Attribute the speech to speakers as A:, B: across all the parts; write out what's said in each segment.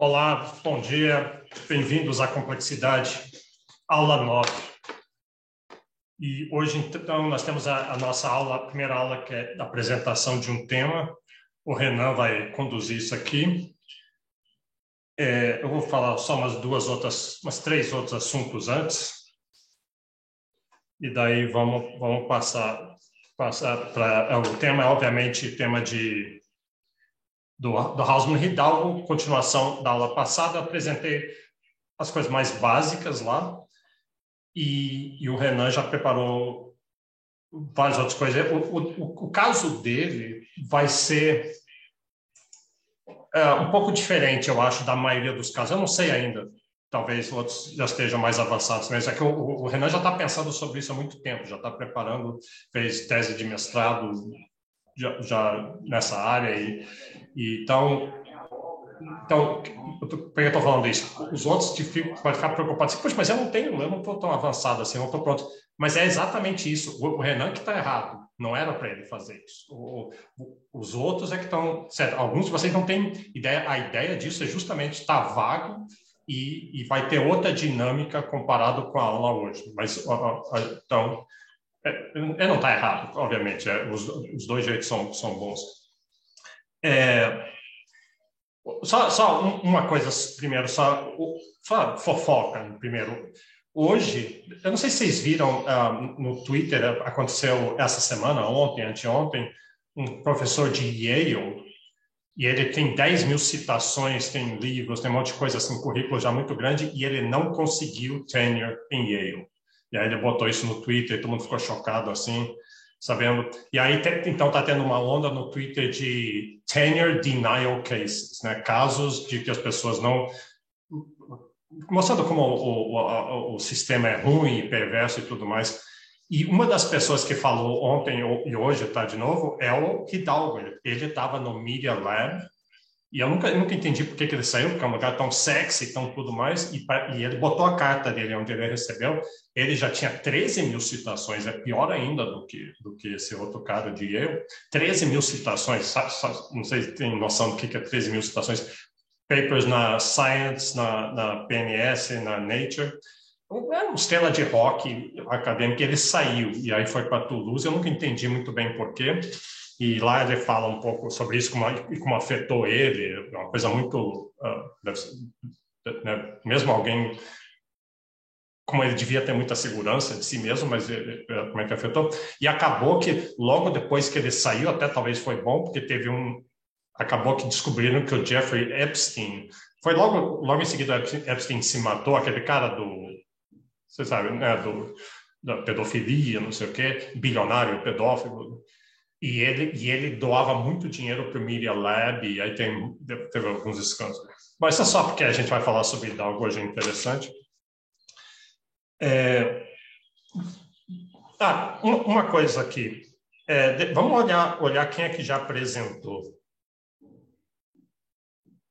A: Olá, bom dia, bem-vindos à Complexidade, aula 9. E hoje, então, nós temos a nossa aula, a primeira aula, que é a apresentação de um tema. O Renan vai conduzir isso aqui. Eu vou falar só umas três outros assuntos antes. E daí vamos passar para o tema, obviamente, tema do Hausmann Hidalgo, continuação da aula passada. Eu apresentei as coisas mais básicas lá e o Renan já preparou várias outras coisas. O caso dele vai ser um pouco diferente, eu acho, da maioria dos casos. Eu não sei ainda, talvez outros já estejam mais avançados, mas é que o Renan já está pensando sobre isso há muito tempo, já está preparando, fez tese de mestrado já nessa área então, por que eu estou falando isso? Os outros podem ficar preocupados. Poxa, mas eu não estou tão avançado assim, eu não estou pronto. Mas é exatamente isso. O Renan que está errado. Não era para ele fazer isso. Os outros é que estão... Certo, alguns de vocês não têm ideia. A ideia disso é justamente estar vago e vai ter outra dinâmica comparado com a aula hoje. Mas, então, ele não está errado, obviamente. Os dois jeitos são bons. Só uma coisa primeiro, só fofoca primeiro. Hoje, eu não sei se vocês viram no Twitter, aconteceu essa semana, ontem, anteontem, um professor de Yale, e ele tem 10 mil citações, tem livros, tem um monte de coisa assim, currículo já muito grande, e ele não conseguiu tenure em Yale. E aí ele botou isso no Twitter, e todo mundo ficou chocado assim, sabendo. E aí, então, está tendo uma onda no Twitter de tenure denial cases, né? Casos de que as pessoas não... Mostrando como o sistema é ruim e perverso e tudo mais. E uma das pessoas que falou ontem e hoje está de novo é o Hidalgo. Ele estava no Media Lab e eu nunca entendi por que ele saiu, porque é um lugar tão sexy, tão tudo mais, e ele botou a carta dele onde ele recebeu, ele já tinha 13 mil citações, é pior ainda do que esse outro cara de Yale. 13 mil citações, não sei se tem noção do que é 13 mil citações, papers na Science, na PNS, na Nature. Era uma estrela de rock acadêmica, ele saiu, e aí foi para Toulouse, eu nunca entendi muito bem por quê. E lá ele fala um pouco sobre isso, como afetou ele, uma coisa muito... mesmo alguém... Como ele devia ter muita segurança de si mesmo, mas como é que afetou? E acabou que, logo depois que ele saiu, até talvez foi bom, porque acabou que descobriram que o Jeffrey Epstein... Foi logo em seguida Epstein se matou, aquele cara você sabe, né, da pedofilia, não sei o quê, bilionário, pedófilo... E ele doava muito dinheiro para o Media Lab, e aí teve alguns escândalos. Mas isso é só porque a gente vai falar sobre algo hoje interessante. Uma coisa aqui. Vamos olhar quem é que já apresentou.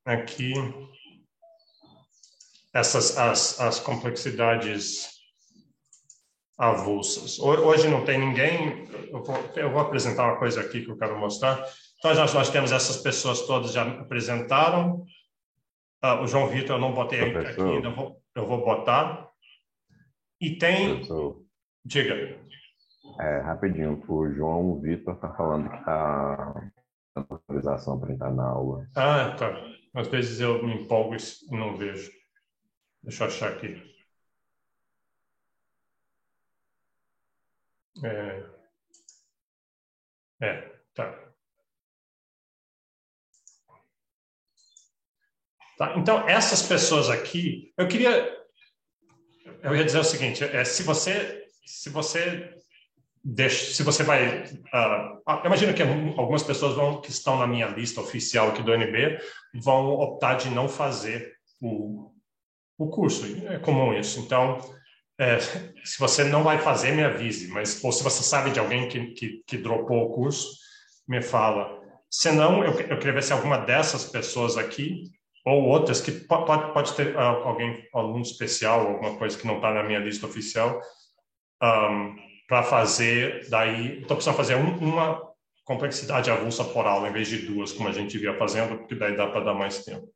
A: Aqui, as complexidades avulsas. Hoje não tem ninguém, eu vou apresentar uma coisa aqui que eu quero mostrar. Então, nós temos essas pessoas todas já apresentaram. O João Vitor eu não botei aqui ainda, eu vou botar. E tem...
B: Professor,
A: diga.
B: Rapidinho, o João Vitor está falando que está dando autorização para entrar na aula.
A: Tá. Às vezes eu me empolgo e não vejo. Deixa eu achar aqui. Tá. Tá. Então, essas pessoas aqui, eu ia dizer o seguinte, se você vai... eu imagino que algumas pessoas que estão na minha lista oficial aqui do UNB vão optar de não fazer o curso. É comum isso. Então, se você não vai fazer, me avise. Ou se você sabe de alguém que dropou o curso, me fala. Senão, eu queria ver se alguma dessas pessoas aqui, ou outras, que pode ter aluno especial, alguma coisa que não está na minha lista oficial, para fazer, daí, estou precisando fazer uma complexidade avulsa por aula, em vez de duas, como a gente via fazendo, porque daí dá para dar mais tempo.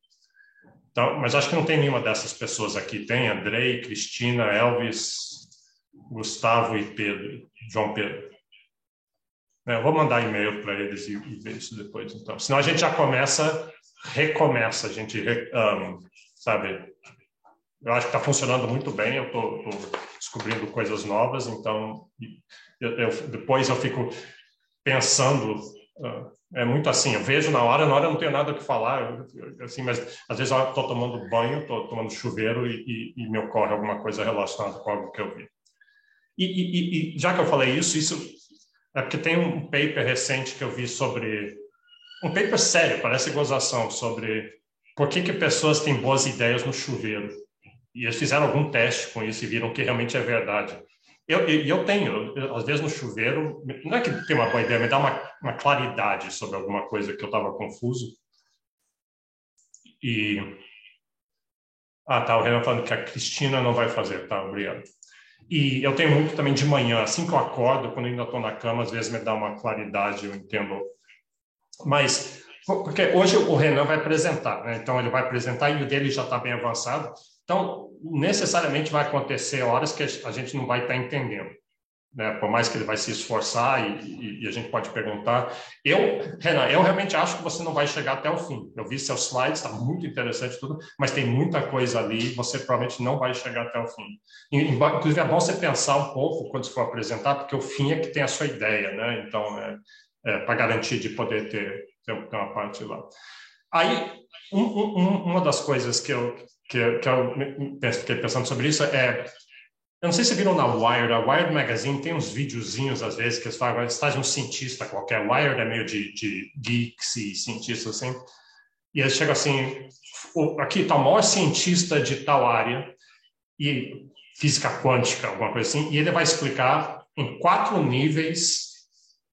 A: Então, mas acho que não tem nenhuma dessas pessoas aqui. Tem Andrei, Cristina, Elvis, Gustavo e Pedro, João Pedro. Eu vou mandar e-mail para eles e ver isso depois. Então, senão a gente já recomeça. A gente, sabe? Eu acho que está funcionando muito bem. Eu estou descobrindo coisas novas. Então, depois eu fico pensando. É muito assim, eu vejo na hora eu não tenho nada o que falar, assim, mas às vezes eu estou tomando banho, estou tomando chuveiro e me ocorre alguma coisa relacionada com algo que eu vi. E já que eu falei isso é porque tem um paper recente que eu vi sobre, um paper sério, parece gozação, sobre por que pessoas têm boas ideias no chuveiro. E eles fizeram algum teste com isso e viram que realmente é verdade. Eu tenho, às vezes no chuveiro, não é que tem uma boa ideia, me dá uma claridade sobre alguma coisa que eu estava confuso. Tá, o Renan falando que a Cristina não vai fazer, tá, obrigado. E eu tenho muito também de manhã, assim que eu acordo, quando eu ainda estou na cama, às vezes me dá uma claridade, eu entendo. Mas, porque hoje o Renan vai apresentar, né? Então ele vai apresentar e o dele já está bem avançado. Então, necessariamente vai acontecer horas que a gente não vai estar entendendo, né? Por mais que ele vai se esforçar e a gente pode perguntar. Renan, eu realmente acho que você não vai chegar até o fim. Eu vi seus slides, está muito interessante tudo, mas tem muita coisa ali, você provavelmente não vai chegar até o fim. Inclusive, é bom você pensar um pouco quando você for apresentar, porque o fim é que tem a sua ideia, né? Então, para garantir de poder ter uma parte lá. Aí, uma das coisas que eu fiquei pensando sobre isso é, eu não sei se vocês viram na Wired, a Wired Magazine tem uns videozinhos, às vezes, que eles falam, está de um cientista qualquer, Wired é meio de geeks e cientistas, assim, e eles chegam assim, aqui está o maior cientista de tal área, e física quântica, alguma coisa assim, e ele vai explicar em 4 níveis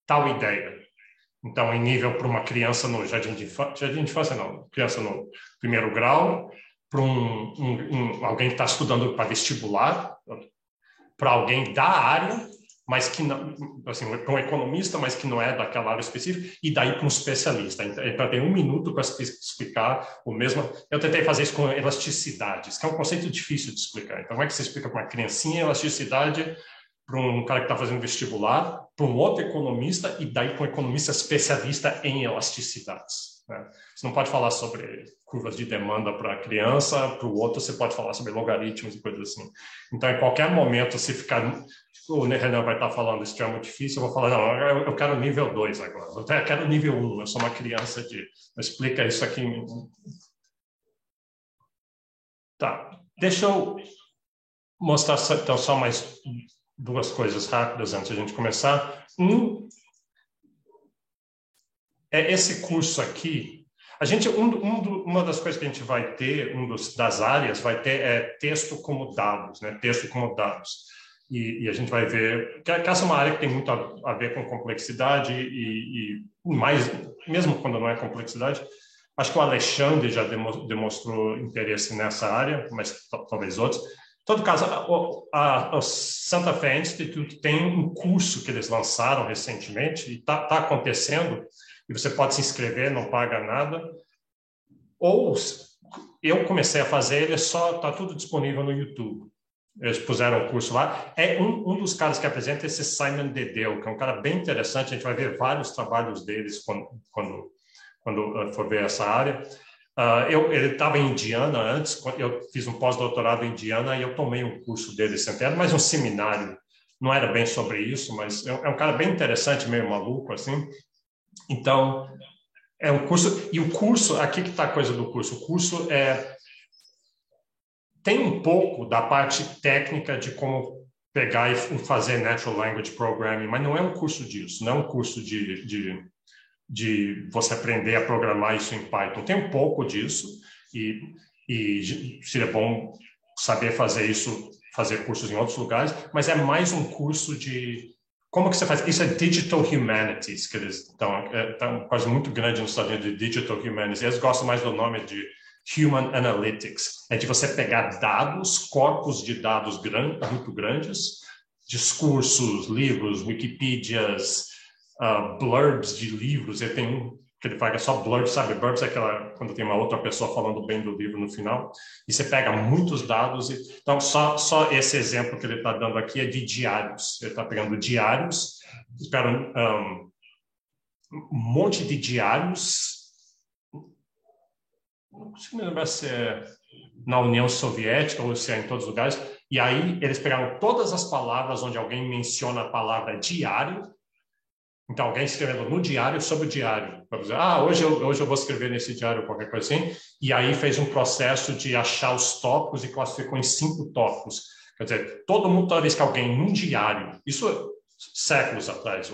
A: tal ideia. Então, em nível para uma criança no jardim de infância, não, criança no primeiro grau, para alguém que está estudando para vestibular, para alguém da área, mas que não, assim, para um economista, mas que não é daquela área específica, e daí para um especialista. Então, tem 1 minuto para explicar o mesmo. Eu tentei fazer isso com elasticidades, que é um conceito difícil de explicar. Então, como é que você explica para uma criancinha elasticidade, para um cara que está fazendo vestibular, para um outro economista, e daí para um economista especialista em elasticidades, né? Você não pode falar sobre curvas de demanda para a criança, para o outro você pode falar sobre logaritmos e coisas assim. Então, em qualquer momento, se ficar... O Renan vai estar falando, isso é muito difícil, eu vou falar, não, eu quero nível 2 agora, eu quero nível 1, eu sou uma criança de... Explica isso aqui. Tá, deixa eu mostrar então, só mais 2 coisas rápidas antes de a gente começar. É esse curso aqui. A gente, uma das coisas que a gente vai ter, das áreas, vai ter texto como dados, né? Texto como dados. E a gente vai ver que essa é uma área que tem muito a ver com complexidade e mais, mesmo quando não é complexidade. Acho que o Alexandre já demonstrou interesse nessa área, mas talvez outros. Em todo caso, o Santa Fe Institute tem um curso que eles lançaram recentemente e está acontecendo, e você pode se inscrever, não paga nada. Ou eu comecei a fazer, ele só está tudo disponível no YouTube. Eles puseram o curso lá. É um dos caras que apresenta esse Simon Dedeu, que é um cara bem interessante. A gente vai ver vários trabalhos deles quando for ver essa área. Ele estava em Indiana antes, eu fiz um pós-doutorado em Indiana e eu tomei um curso dele centenário, mais um seminário. Não era bem sobre isso, mas é um cara bem interessante, meio maluco, assim. Então, é um curso... E o curso, aqui que está a coisa do curso. O curso tem um pouco da parte técnica de como pegar e fazer Natural Language Programming, mas não é um curso disso, não é um curso de você aprender a programar isso em Python. Tem um pouco disso e seria bom saber fazer isso, fazer cursos em outros lugares, mas é mais um curso de como que você faz. Isso é Digital Humanities, que eles estão quase muito grande nos Estados Unidos de Digital Humanities. Eles gostam mais do nome de Human Analytics. É de você pegar dados, corpos de dados muito grandes, discursos, livros, Wikipedias, blurbs de livros. Ele tem que ele paga só blurbs, sabe? Blurbs é aquela quando tem uma outra pessoa falando bem do livro no final, e você pega muitos dados. Então, só esse exemplo que ele está dando aqui é de diários. Ele está pegando diários, espera um monte de diários. Não consigo me lembrar se é na União Soviética ou se é em todos os lugares. E aí eles pegaram todas as palavras onde alguém menciona a palavra diário. Então, alguém escrevendo no diário sobre o diário. Para dizer, hoje eu vou escrever nesse diário, qualquer coisa assim. E aí fez um processo de achar os tópicos e classificou em 5 tópicos. Quer dizer, todo mundo, toda vez que alguém num diário, isso séculos atrás,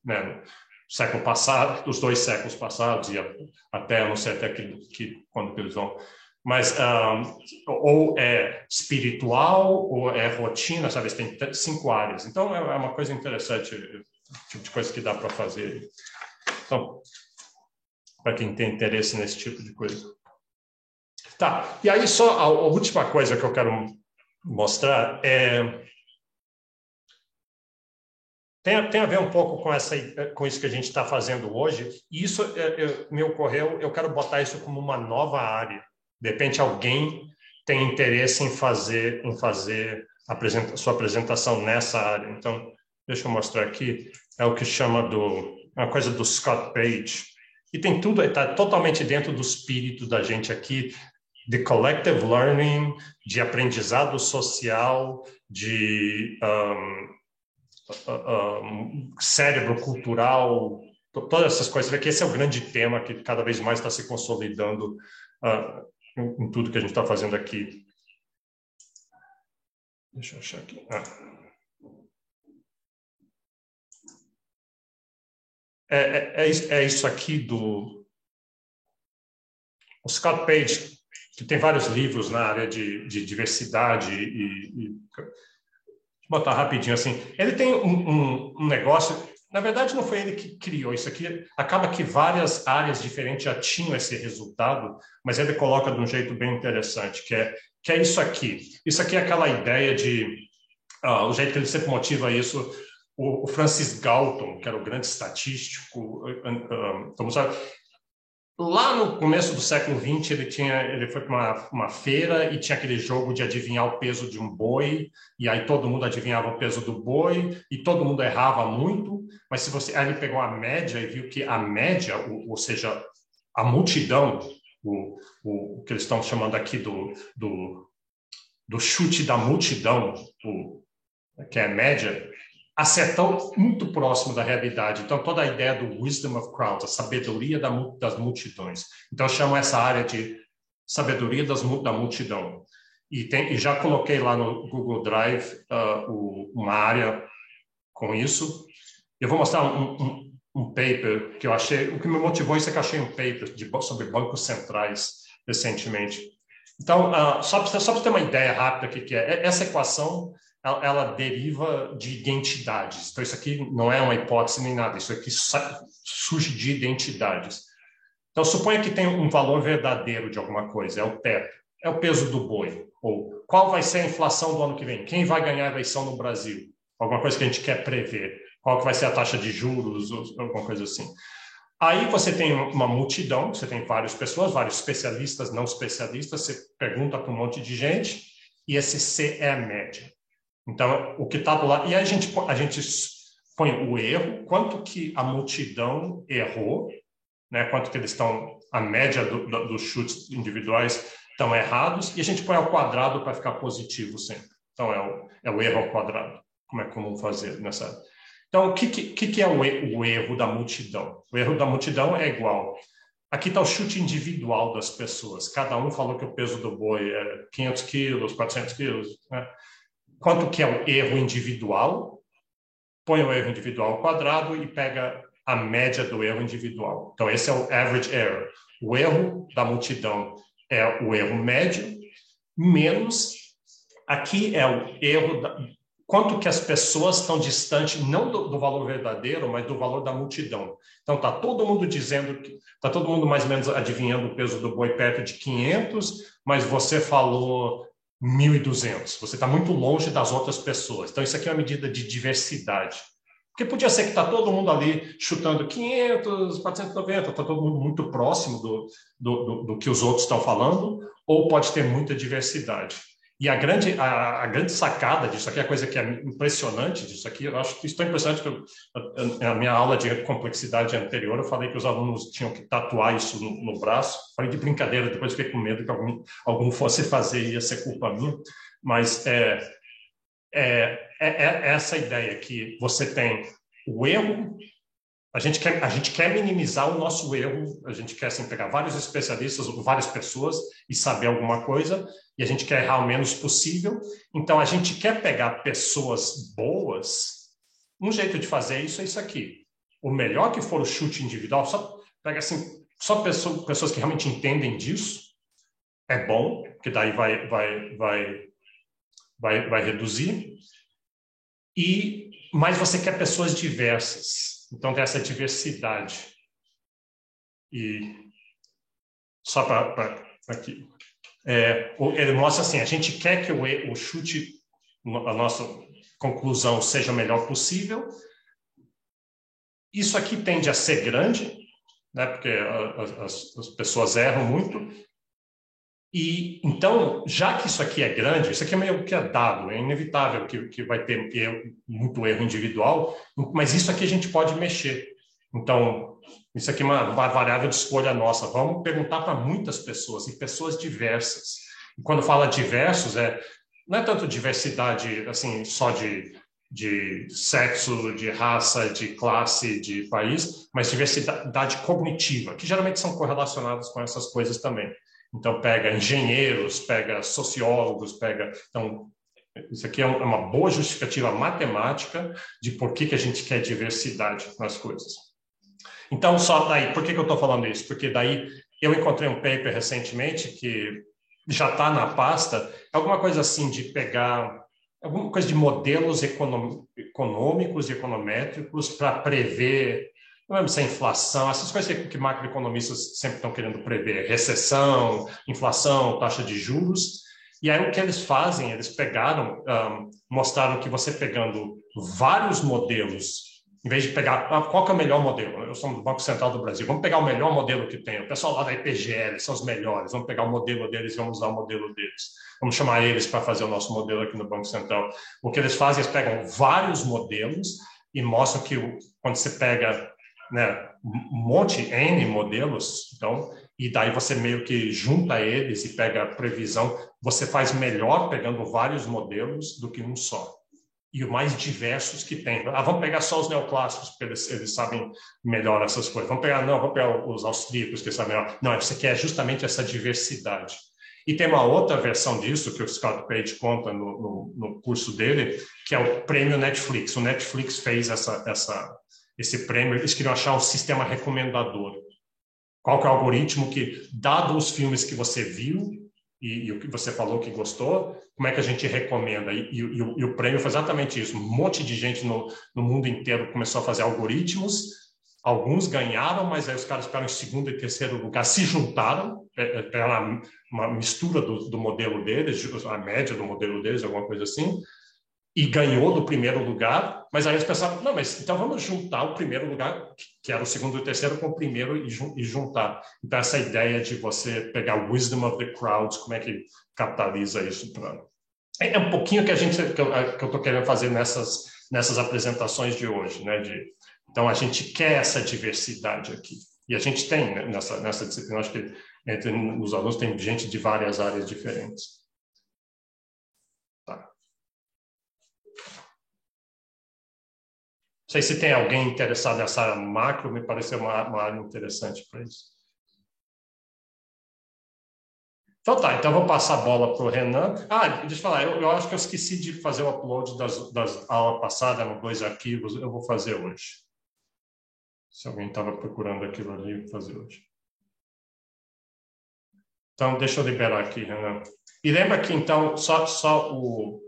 A: né, século passado, os 2 séculos passados, e até, não sei até quando eles vão. Mas ou é espiritual, ou é rotina, sabe? Tem 5 áreas. Então, é uma coisa interessante, tipo de coisa que dá para fazer. Então, para quem tem interesse nesse tipo de coisa. Tá, e aí só a última coisa que eu quero mostrar tem a ver um pouco com isso que a gente está fazendo hoje. E isso me ocorreu, eu quero botar isso como uma nova área. De repente, alguém tem interesse em fazer sua apresentação nessa área. Então, deixa eu mostrar aqui. É o que chama uma coisa do Scott Page. E tem tudo, está totalmente dentro do espírito da gente aqui, de collective learning, de aprendizado social, de cérebro cultural, todas essas coisas. Aqui, esse é o grande tema que cada vez mais está se consolidando em tudo que a gente está fazendo aqui. Deixa eu achar aqui. É isso aqui o Scott Page, que tem vários livros na área de diversidade Vou botar rapidinho assim. Ele tem um negócio. Na verdade, não foi ele que criou isso aqui. Acaba que várias áreas diferentes já tinham esse resultado, mas ele coloca de um jeito bem interessante, que é isso aqui. Isso aqui é aquela ideia de o jeito que ele sempre motiva isso. O Francis Galton, que era o grande estatístico, lá no começo do século XX, ele foi para uma feira e tinha aquele jogo de adivinhar o peso de um boi, e aí todo mundo adivinhava o peso do boi, e todo mundo errava muito, mas aí ele pegou a média e viu que a média, ou seja, a multidão, o que eles estão chamando aqui do chute da multidão, que é a média, acertou muito próximo da realidade. Então, toda a ideia do wisdom of crowds, a sabedoria das multidões. Então, eu chamo essa área de sabedoria da multidão. E já coloquei lá no Google Drive uma área com isso. Eu vou mostrar um paper que eu achei. O que me motivou isso é que eu achei um paper sobre bancos centrais recentemente. Então, só para ter uma ideia rápida do que é. Essa equação ela deriva de identidades. Então, isso aqui não é uma hipótese nem nada. Isso aqui surge de identidades. Então, suponha que tem um valor verdadeiro de alguma coisa. É o teto. É o peso do boi. Ou qual vai ser a inflação do ano que vem? Quem vai ganhar a eleição no Brasil? Alguma coisa que a gente quer prever. Qual que vai ser a taxa de juros? Ou alguma coisa assim. Aí você tem uma multidão. Você tem várias pessoas, vários especialistas, não especialistas. Você pergunta para um monte de gente. E esse C é a média. Então, o que está do lado... E aí a gente põe o erro, quanto que a multidão errou, né? Quanto que eles estão... A média dos chutes individuais estão errados, e a gente põe ao quadrado para ficar positivo sempre. Então, é o erro ao quadrado. Como é comum fazer nessa... Então, o que é o erro da multidão? O erro da multidão é igual... Aqui está o chute individual das pessoas. Cada um falou que o peso do boi é 500 quilos, 400 quilos, né? Quanto que é o erro individual, põe o erro individual ao quadrado e pega a média do erro individual. Então, esse é o average error. O erro da multidão é o erro médio, menos, aqui é o erro, quanto que as pessoas estão distantes, não do valor verdadeiro, mas do valor da multidão. Então, está todo mundo dizendo, está todo mundo mais ou menos adivinhando o peso do boi perto de 500, mas você falou 1.200. Você está muito longe das outras pessoas. Então, isso aqui é uma medida de diversidade. Porque podia ser que está todo mundo ali chutando 500, 490, está todo mundo muito próximo do que os outros estão falando, ou pode ter muita diversidade. E a grande sacada disso aqui, a coisa que é impressionante disso aqui, eu acho que isso é tão impressionante que na minha aula de complexidade anterior, eu falei que os alunos tinham que tatuar isso no braço. Falei de brincadeira, depois fiquei com medo que algum fosse fazer e ia ser culpa minha. Mas é essa ideia que você tem o erro. A gente quer minimizar o nosso erro, a gente quer assim, pegar vários especialistas, várias pessoas e saber alguma coisa, e a gente quer errar o menos possível. Então, a gente quer pegar pessoas boas. Um jeito de fazer isso é isso aqui. O melhor que for o chute individual, só pega assim, só pessoas que realmente entendem disso, é bom, porque daí vai reduzir. Mas você quer pessoas diversas. Então, tem essa diversidade. E só para aqui. Ele mostra assim, a gente quer que o chute, a nossa conclusão, seja o melhor possível. Isso aqui tende a ser grande, né, porque as pessoas erram muito. E então, já que isso aqui é grande, isso aqui é meio que é dado, é inevitável que vai ter muito erro individual, mas isso aqui a gente pode mexer. Então, isso aqui é uma variável de escolha nossa. Vamos perguntar para muitas pessoas, e pessoas diversas. E quando fala diversos, não é tanto diversidade assim, só de sexo, de raça, de classe, de país, mas diversidade cognitiva, que geralmente são correlacionadas com essas coisas também. Então, pega engenheiros, pega sociólogos, Então, isso aqui é uma boa justificativa matemática de por que a gente quer diversidade nas coisas. Então, só daí, por que eu estou falando isso? Porque daí eu encontrei um paper recentemente que já está na pasta, alguma coisa assim de pegar alguma coisa de modelos econômicos e econométricos para prever, não lembro se é inflação, essas coisas que macroeconomistas sempre estão querendo prever, recessão, inflação, taxa de juros. E aí o que eles fazem, eles pegaram, mostraram que você pegando vários modelos, em vez de pegar qual que é o melhor modelo, eu sou do Banco Central do Brasil, vamos pegar o melhor modelo que tem, o pessoal lá da IPGL são os melhores, vamos pegar o modelo deles e vamos usar o modelo deles. Vamos chamar eles para fazer o nosso modelo aqui no Banco Central. O que eles fazem, eles pegam vários modelos e mostram que quando você pega, né, um monte, N modelos, então, e daí você meio que junta eles e pega a previsão, você faz melhor pegando vários modelos do que um só. E os mais diversos que tem. Vamos pegar só os neoclássicos, porque eles sabem melhor essas coisas. Vamos pegar os austríacos, que sabem melhor. Não, você quer justamente essa diversidade. E tem uma outra versão disso, que o Scott Page conta no curso dele, que é o prêmio Netflix. O Netflix fez esse prêmio, eles queriam achar um sistema recomendador. Qual que é o algoritmo que, dado os filmes que você viu, e o que você falou que gostou, como é que a gente recomenda? E o prêmio foi exatamente isso. Um monte de gente no mundo inteiro começou a fazer algoritmos, alguns ganharam, mas aí os caras ficaram em segundo e terceiro lugar, se juntaram, era uma mistura do modelo deles, a média do modelo deles, alguma coisa assim, e ganhou do primeiro lugar, mas aí eles pensaram, não, mas então vamos juntar o primeiro lugar, que era o segundo e o terceiro, com o primeiro e juntar. Então, essa ideia de você pegar o wisdom of the crowds, como é que capitaliza isso? É um pouquinho que eu estou querendo fazer nessas apresentações de hoje, né? Então, a gente quer essa diversidade aqui. E a gente tem, né, nessa disciplina, acho que entre os alunos tem gente de várias áreas diferentes. Não sei se tem alguém interessado nessa área macro, me pareceu uma área interessante para isso. Então tá, então eu vou passar a bola para o Renan. Deixa eu falar, eu acho que eu esqueci de fazer o upload das aulas passadas, nos 2 arquivos, eu vou fazer hoje. Se alguém estava procurando aquilo ali, eu vou fazer hoje. Então, deixa eu liberar aqui, Renan. E lembra que, então, só o...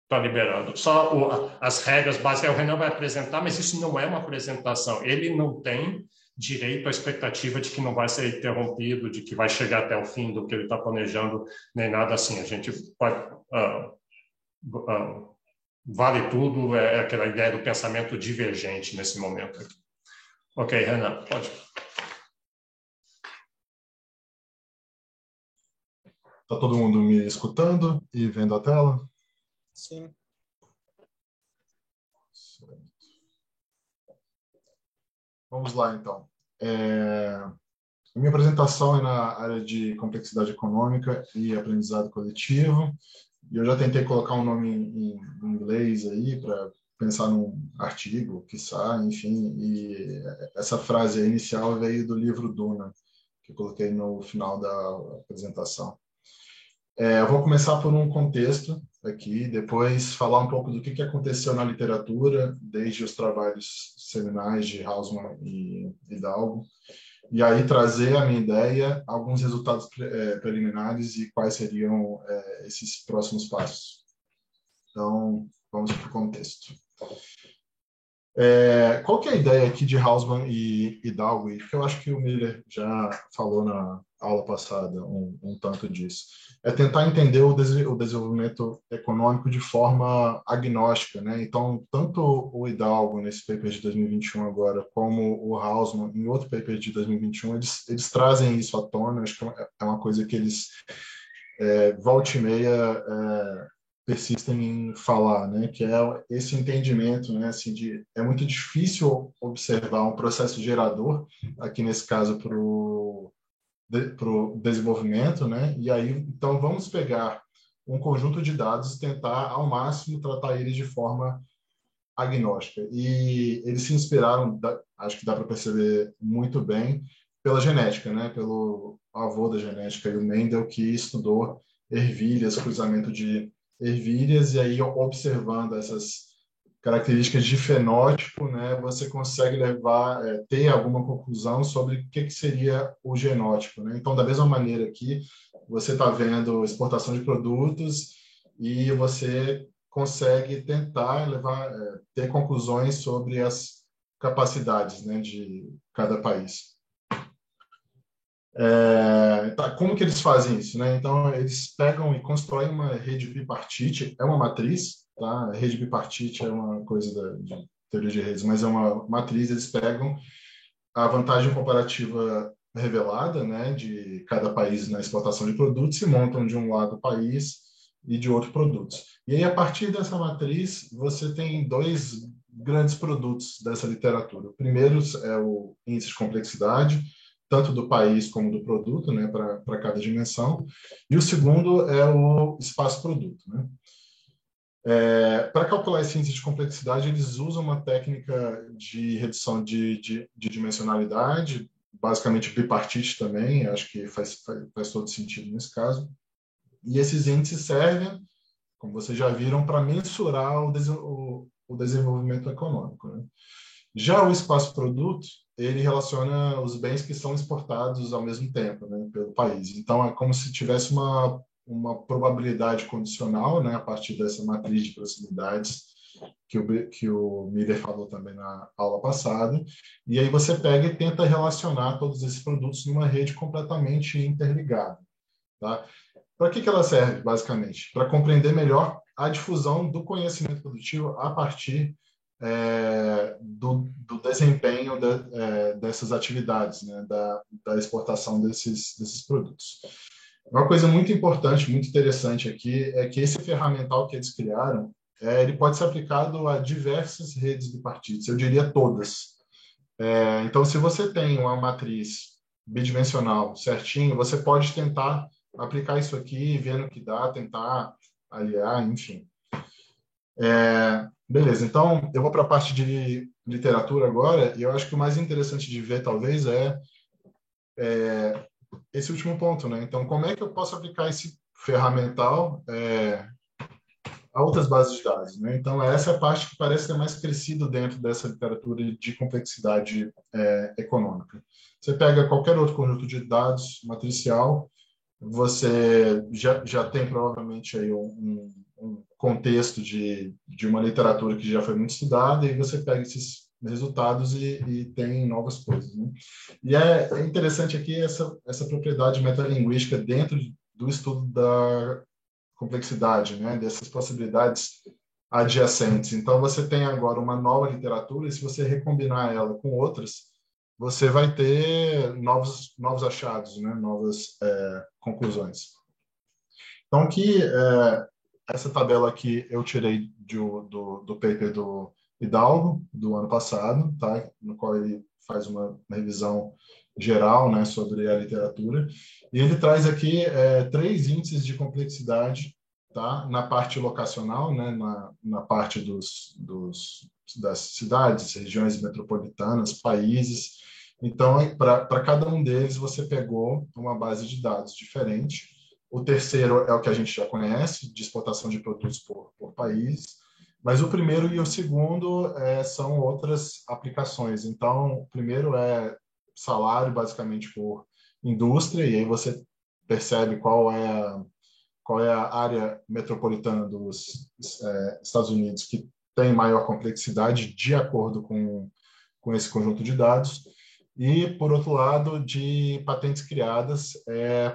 A: Está liberado. Só as regras básicas, o Renan vai apresentar, mas isso não é uma apresentação. Ele não tem direito à expectativa de que não vai ser interrompido, de que vai chegar até o fim do que ele está planejando, nem nada assim. A gente pode... vale tudo, é aquela ideia do pensamento divergente nesse momento aqui. Ok, Renan, pode.
C: Está todo mundo me escutando e vendo a tela?
D: Sim.
C: Vamos lá, então. A minha apresentação é na área de complexidade econômica e aprendizado coletivo. E eu já tentei colocar um nome em inglês aí para pensar num artigo, quiçá, enfim. E essa frase inicial veio do livro Duna, que eu coloquei no final da apresentação. Eu vou começar por um contexto aqui, depois falar um pouco do que aconteceu na literatura, desde os trabalhos seminais de Hausmann e Hidalgo, e aí trazer a minha ideia, alguns resultados preliminares e quais seriam esses próximos passos. Então, vamos para o contexto. Qual que é a ideia aqui de Hausmann e Hidalgo? Porque eu acho que o Miller já falou na aula passada um tanto disso. É tentar entender o desenvolvimento econômico de forma agnóstica, né? Então, tanto o Hidalgo, nesse paper de 2021 agora, como o Hausmann, em outro paper de 2021, eles trazem isso à tona. Acho que é uma coisa que eles, volta e meia, persistem em falar, né? Que é esse entendimento, né? Assim, é muito difícil observar um processo gerador, aqui nesse caso para o desenvolvimento, né? E aí, então, vamos pegar um conjunto de dados e tentar, ao máximo, tratar eles de forma agnóstica. E eles se inspiraram, acho que dá para perceber muito bem, pela genética, né? Pelo avô da genética, o Mendel, que estudou ervilhas, cruzamento de ervilhas, e aí, observando essas características de fenótipo, né, você consegue ter alguma conclusão sobre o que seria o genótipo, né? Então, da mesma maneira que você está vendo exportação de produtos e você consegue tentar ter conclusões sobre as capacidades, né, de cada país. Como que eles fazem isso, né? Então, eles pegam e constroem uma rede bipartite, é uma matriz, tá? A rede bipartite é uma coisa de teoria de redes, mas é uma matriz. Eles pegam a vantagem comparativa revelada, né, de cada país na exportação de produtos e montam de um lado o país e de outro produtos. E aí, a partir dessa matriz, você tem dois grandes produtos dessa literatura. O primeiro é o índice de complexidade, tanto do país como do produto, né, para cada dimensão. E o segundo é o espaço-produto, né? Para calcular esse índice de complexidade, eles usam uma técnica de redução de dimensionalidade, basicamente bipartite também, acho que faz todo sentido nesse caso. E esses índices servem, como vocês já viram, para mensurar o desenvolvimento econômico, né? Já o espaço-produto, ele relaciona os bens que são exportados ao mesmo tempo, né, pelo país. Então, é como se tivesse uma probabilidade condicional, né, a partir dessa matriz de proximidades que o Miller falou também na aula passada. E aí você pega e tenta relacionar todos esses produtos numa rede completamente interligada, tá? Para que ela serve, basicamente? Para compreender melhor a difusão do conhecimento produtivo a partir do desempenho dessas atividades, né, da exportação desses produtos. Uma coisa muito importante, muito interessante aqui, é que esse ferramental que eles criaram, ele pode ser aplicado a diversas redes bipartites, eu diria todas. Então, se você tem uma matriz bidimensional certinho, você pode tentar aplicar isso aqui, ver no que dá, tentar aliar, enfim. Beleza, então eu vou para a parte de literatura agora, e eu acho que o mais interessante de ver, talvez, é esse último ponto, né? Então, como é que eu posso aplicar esse ferramental a outras bases de dados, né? Então, essa é a parte que parece ter mais crescido dentro dessa literatura de complexidade econômica. Você pega qualquer outro conjunto de dados matricial, você já tem provavelmente aí um contexto de uma literatura que já foi muito estudada, e você pega esses resultados e tem novas coisas, né? E é interessante aqui essa propriedade metalinguística dentro do estudo da complexidade, né? Dessas possibilidades adjacentes. Então, você tem agora uma nova literatura, e se você recombinar ela com outras, você vai ter novos achados, né? Novas conclusões. Então, essa tabela aqui eu tirei do paper do Hidalgo, do ano passado, tá? No qual ele faz uma revisão geral, né, sobre a literatura. E ele traz aqui 3 índices de complexidade, tá? Na parte locacional, né, na parte das cidades, regiões metropolitanas, países. Então, para cada um deles, você pegou uma base de dados diferente. O terceiro é o que a gente já conhece, de exportação de produtos por país. Mas o primeiro e o segundo são outras aplicações. Então, o primeiro é salário, basicamente, por indústria, e aí você percebe qual é a área metropolitana dos Estados Unidos que tem maior complexidade de acordo com esse conjunto de dados. E, por outro lado, de patentes criadas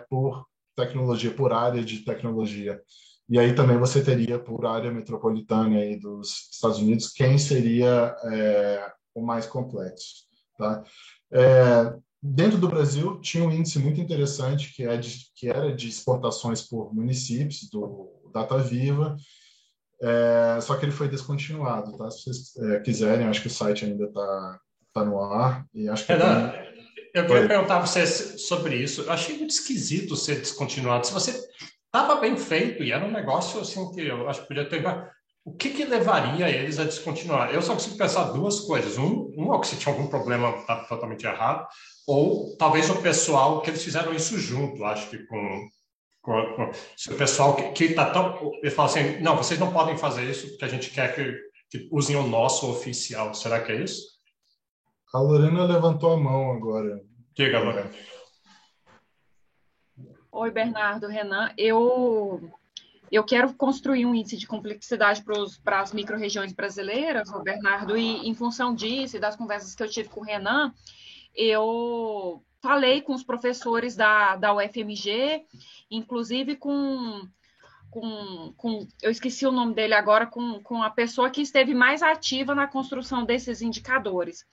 C: por tecnologia, por área de tecnologia. E aí também você teria, por área metropolitana aí dos Estados Unidos, quem seria o mais complexo. Tá? Dentro do Brasil, tinha um índice muito interessante que era de exportações por municípios, do DataViva, só que ele foi descontinuado. Tá? Se vocês quiserem, acho que o site ainda está no ar. E acho que
A: Renan, eu queria perguntar a você sobre isso. Eu achei muito esquisito ser descontinuado. Se você estava bem feito e era um negócio assim que eu acho que podia ter. O que levaria eles a descontinuar? Eu só consigo pensar 2 coisas. Um é que se tinha algum problema tá totalmente errado, ou talvez o pessoal que eles fizeram isso junto. Acho que se o pessoal que está tão. Ele fala assim: não, vocês não podem fazer isso porque a gente quer que usem o nosso oficial. Será que é isso?
C: A Lorena levantou a mão agora.
A: Diga, Lorena.
D: Oi, Bernardo, Renan. Eu quero construir um índice de complexidade para as micro-regiões brasileiras, Bernardo, e em função disso e das conversas que eu tive com o Renan, eu falei com os professores da UFMG, inclusive eu esqueci o nome dele agora, com a pessoa que esteve mais ativa na construção desses indicadores.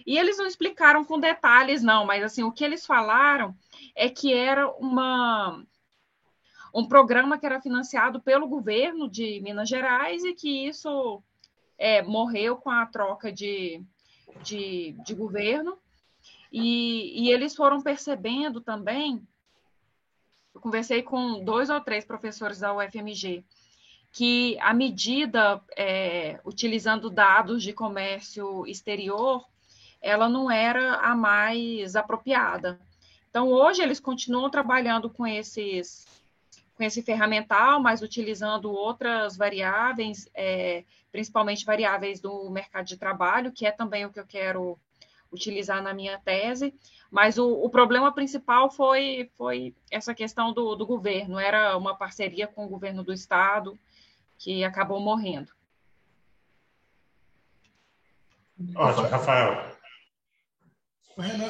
D: E eles não explicaram com detalhes, não, mas assim, o que eles falaram é que era um programa que era financiado pelo governo de Minas Gerais e que isso morreu com a troca de governo. E eles foram percebendo também, eu conversei com 2 ou 3 professores da UFMG, que a medida, utilizando dados de comércio exterior, ela não era a mais apropriada. Então, hoje, eles continuam trabalhando com esse ferramental, mas utilizando outras variáveis, principalmente variáveis do mercado de trabalho, que é também o que eu quero utilizar na minha tese. Mas o problema principal foi essa questão do governo. Era uma parceria com o governo do estado que acabou morrendo.
A: Ótimo, Rafael.
E: Renan,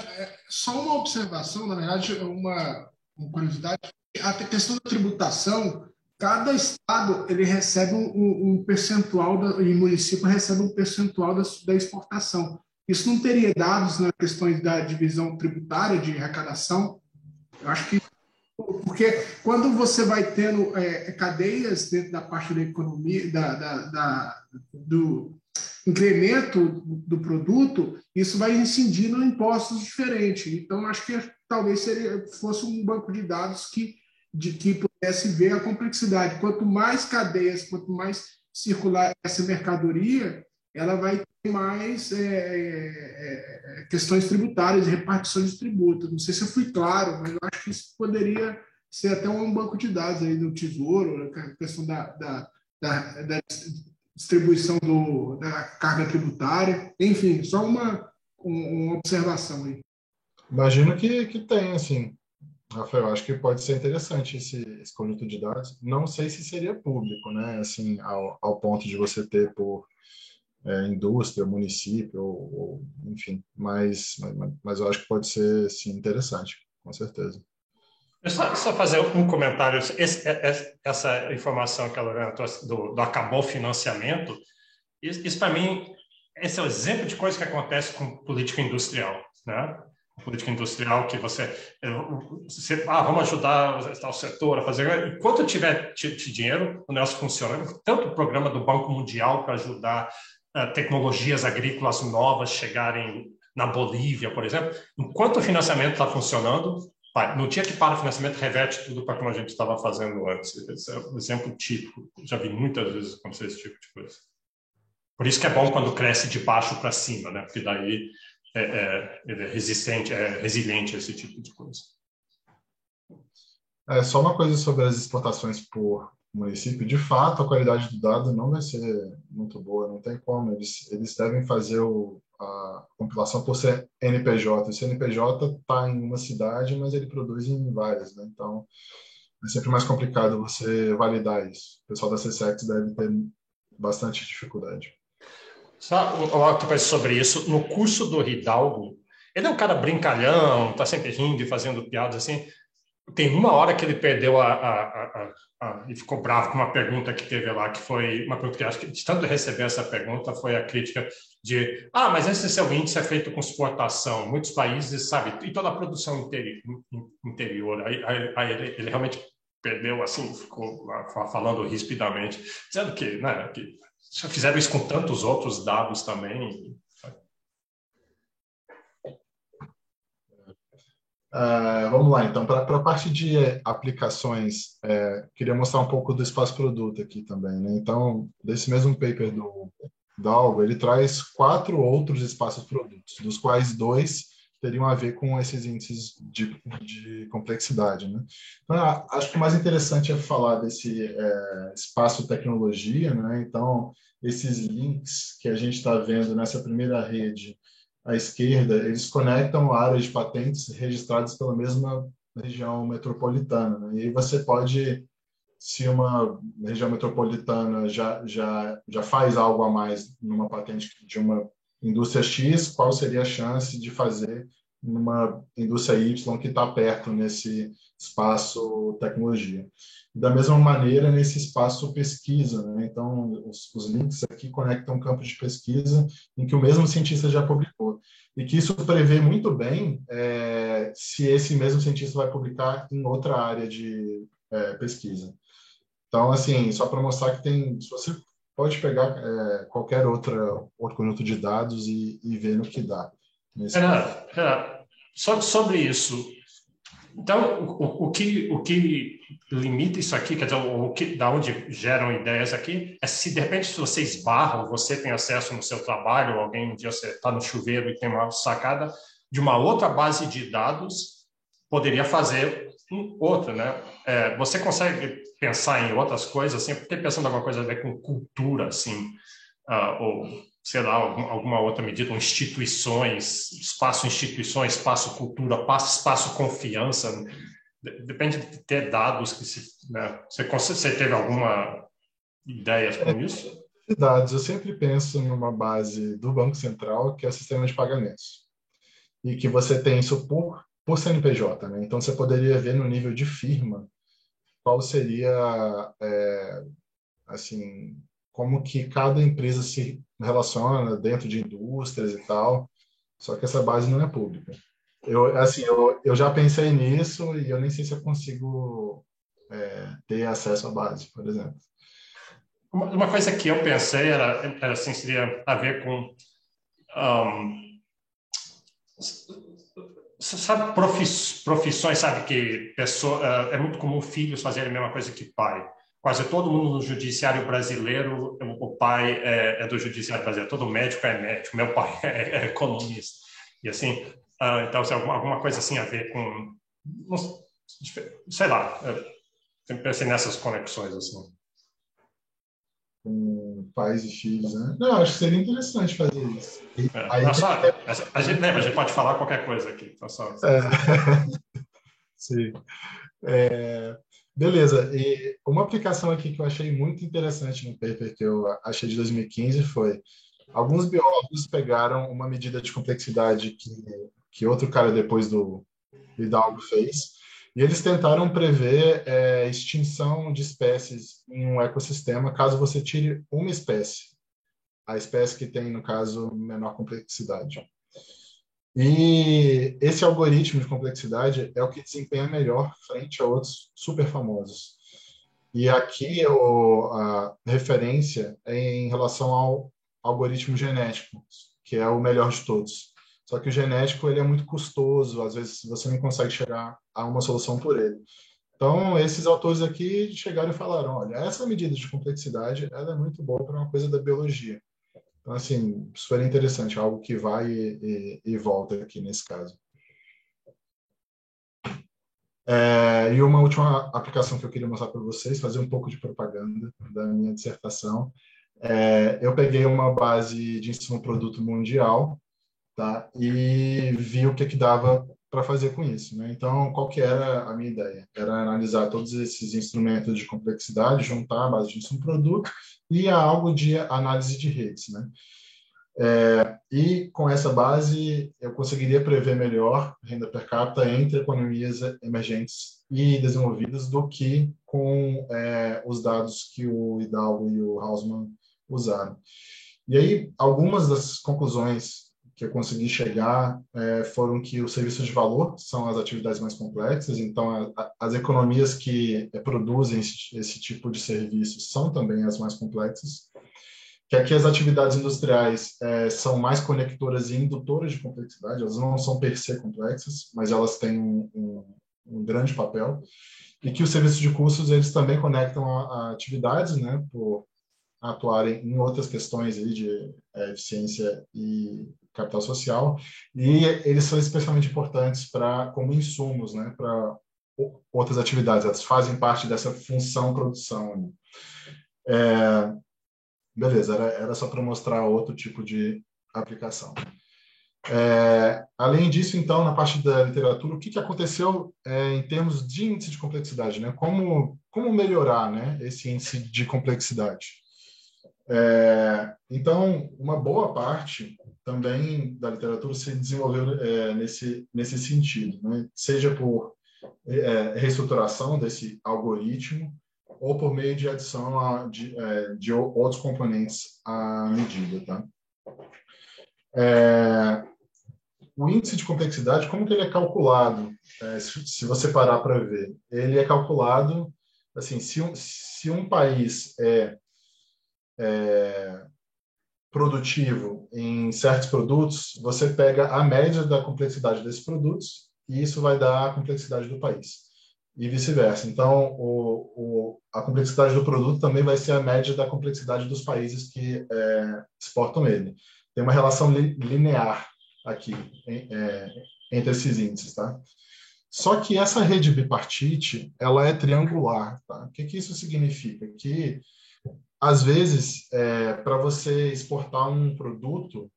E: só uma observação, na verdade, uma curiosidade. A questão da tributação, cada estado ele recebe um percentual, e município recebe um percentual da exportação. Isso não teria dados na questão da divisão tributária de arrecadação? Eu acho que porque quando você vai tendo cadeias dentro da parte da economia, do incremento do produto, isso vai incidindo em impostos diferentes. Então, acho que talvez fosse um banco de dados que pudesse ver a complexidade. Quanto mais cadeias, quanto mais circular essa mercadoria, ela vai ter mais questões tributárias, repartições de tributos. Não sei se eu fui claro, mas eu acho que isso poderia ser até um banco de dados aí do Tesouro, a questão da distribuição da carga tributária. Enfim, só uma observação aí.
C: Imagino que tem, assim, Rafael, acho que pode ser interessante esse conjunto de dados. Não sei se seria público, né? Assim, ao ponto de você ter por indústria, município, enfim. Mas eu acho que pode ser, sim, interessante, com certeza.
A: Só fazer um comentário. Essa informação que ela trouxe do acabou o financiamento, isso para mim, esse é o exemplo de coisa que acontece com política industrial, né? Política industrial que vamos ajudar o setor a fazer. Enquanto tiver dinheiro, o negócio funciona. Tanto o programa do Banco Mundial para ajudar tecnologias agrícolas novas chegarem na Bolívia, por exemplo. Enquanto o financiamento está funcionando, no dia que para o financiamento, reverte tudo para como a gente estava fazendo antes. Esse é um exemplo típico. Já vi muitas vezes acontecer esse tipo de coisa. Por isso que é bom quando cresce de baixo para cima, né? Porque daí ele é resiliente a esse tipo de coisa.
C: Só uma coisa sobre as exportações por município. De fato, a qualidade do dado não vai ser muito boa, não tem como. Eles devem fazer a compilação por CNPJ. O CNPJ está em uma cidade, mas ele produz em várias, né? Então, é sempre mais complicado você validar isso. O pessoal da CSEX deve ter bastante dificuldade.
A: Só uma outra coisa sobre isso. No curso do Hidalgo, ele é um cara brincalhão, está sempre rindo e fazendo piadas assim. Tem uma hora que ele perdeu e ficou bravo com uma pergunta que teve lá, que foi uma pergunta que acho que de tanto receber essa pergunta foi a crítica de mas esse seu índice é feito com exportação. Muitos países, sabe, e toda a produção interior. Aí ele realmente perdeu, assim, ficou falando rispidamente, dizendo que, né, que já fizeram isso com tantos outros dados também.
C: Vamos lá, então, para a parte de aplicações, queria mostrar um pouco do espaço produto aqui também, né? Então, desse mesmo paper do Dalgo, ele traz 4 outros espaços produtos, dos quais 2 teriam a ver com esses índices de complexidade, né? Então, acho que o mais interessante é falar desse espaço tecnologia, né? Então, esses links que a gente está vendo nessa primeira rede à esquerda, eles conectam áreas de patentes registradas pela mesma região metropolitana, né? E aí você pode, se uma região metropolitana já faz algo a mais numa patente de uma indústria X, qual seria a chance de fazer numa indústria Y que está perto nesse espaço tecnologia? Da mesma maneira, nesse espaço pesquisa, né? Então, os links aqui conectam campos de pesquisa em que o mesmo cientista já publicou. E que isso prevê muito bem se esse mesmo cientista vai publicar em outra área de pesquisa. Então, assim, só para mostrar que se você pode pegar qualquer outro conjunto de dados e ver no que dá.
A: Sobre isso, então, o que limita isso aqui, quer dizer, da onde geram ideias aqui, é se de repente se você esbarra, ou você tem acesso no seu trabalho, um dia você está no chuveiro e tem uma sacada de uma outra base de dados, poderia fazer outra, né? Você consegue pensar em outras coisas, assim, porque pensando em alguma coisa a ver com cultura, assim, ou sei lá, alguma outra medida, instituições, espaço cultura, espaço confiança. Depende de ter dados que né? Você teve alguma ideia com isso?
C: Dados, eu sempre penso numa base do Banco Central, que é o sistema de pagamentos. E que você tem isso por CNPJ, né? Então, você poderia ver no nível de firma qual seria, assim, como que cada empresa se relaciona dentro de indústrias e tal, só que essa base não é pública. Eu já pensei nisso e eu nem sei se eu consigo ter acesso à base, por exemplo.
A: Uma coisa que eu pensei era assim, seria a ver com sabe, profissões, sabe, que é muito comum filhos fazerem a mesma coisa que pai. Quase todo mundo no judiciário brasileiro, o pai é do judiciário brasileiro, todo médico é médico, meu pai é economista. E assim, então, alguma coisa assim a ver com, sei lá, sempre pensei nessas conexões assim.
C: Com pais e filhos, né? Não, acho que seria interessante fazer isso.
A: A gente pode falar qualquer coisa aqui. Então
C: Sim. Beleza. E uma aplicação aqui que eu achei muito interessante no paper que eu achei de 2015 foi alguns biólogos pegaram uma medida de complexidade que outro cara depois do Hidalgo fez E eles tentaram prever extinção de espécies em um ecossistema caso você tire uma espécie, a espécie que tem, no caso, menor complexidade. E esse algoritmo de complexidade é o que desempenha melhor frente a outros super famosos. E aqui a referência é em relação ao algoritmo genético, que é o melhor de todos. Só que o genético ele é muito custoso, às vezes você não consegue chegar a uma solução por ele. Então, esses autores aqui chegaram e falaram, olha, essa medida de complexidade ela é muito boa para uma coisa da biologia. Então, assim, super interessante, algo que vai e volta aqui nesse caso. E uma última aplicação que eu queria mostrar para vocês, fazer um pouco de propaganda da minha dissertação. Eu peguei uma base de ensino-produto mundial, tá? E vi o que dava para fazer com isso, né? Então, qual que era a minha ideia? Era analisar todos esses instrumentos de complexidade, juntar a base de ensino-produto e algo de análise de redes, né? E com essa base eu conseguiria prever melhor renda per capita entre economias emergentes e desenvolvidas do que com os dados que o Hidalgo e o Hausmann usaram. E aí algumas das conclusões que eu consegui chegar foram que os serviços de valor são as atividades mais complexas, então as economias que produzem esse tipo de serviço são também as mais complexas, que aqui as atividades industriais são mais conectoras e indutoras de complexidade, elas não são per se complexas, mas elas têm um grande papel, e que os serviços de custos eles também conectam a atividades, né, por atuarem em outras questões aí de eficiência e capital social, e eles são especialmente importantes como insumos, né, para outras atividades, elas fazem parte dessa função produção. Beleza, era só para mostrar outro tipo de aplicação. Além disso, então, na parte da literatura, o que aconteceu em termos de índice de complexidade, né? Como melhorar, né, esse índice de complexidade? Então, uma boa parte também da literatura se desenvolveu nesse sentido, né? Seja por reestruturação desse algoritmo ou por meio de adição de outros componentes à medida, tá? O índice de complexidade, como que ele é calculado? Se você parar para ver, ele é calculado assim, se um país é produtivo em certos produtos, você pega a média da complexidade desses produtos e isso vai dar a complexidade do país. E vice-versa. Então, a complexidade do produto também vai ser a média da complexidade dos países que exportam ele. Tem uma relação linear aqui entre esses índices, tá? Só que essa rede bipartite, ela é triangular, tá? O que isso significa? Que às vezes, para você exportar um produto,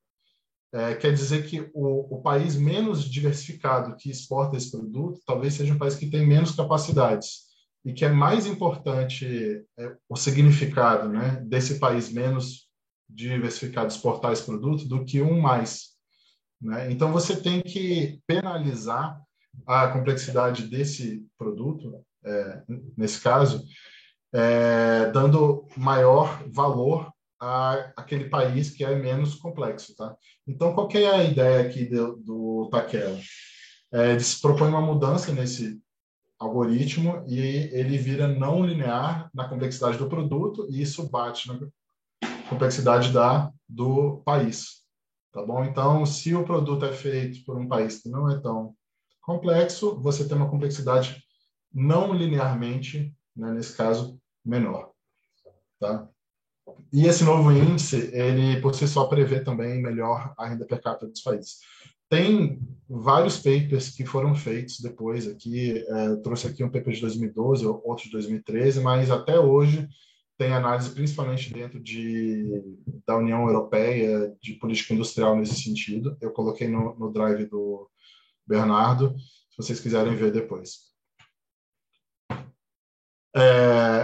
C: quer dizer que o país menos diversificado que exporta esse produto talvez seja um país que tem menos capacidades e que é mais importante o significado, né, desse país menos diversificado exportar esse produto do que um mais, né? Então, você tem que penalizar a complexidade desse produto, nesse caso, dando maior valor àquele país que é menos complexo, tá? Então, qual que é a ideia aqui do Takela? Eles propõem uma mudança nesse algoritmo e ele vira não linear na complexidade do produto e isso bate na complexidade do país, tá bom? Então, se o produto é feito por um país que não é tão complexo, você tem uma complexidade não linearmente, né, nesse caso, menor, tá? E esse novo índice, ele por si só prevê também melhor a renda per capita dos países. Tem vários papers que foram feitos depois aqui, trouxe aqui um paper de 2012, outro de 2013, mas até hoje tem análise principalmente dentro da União Europeia de política industrial nesse sentido. Eu coloquei no drive do Bernardo, se vocês quiserem ver depois.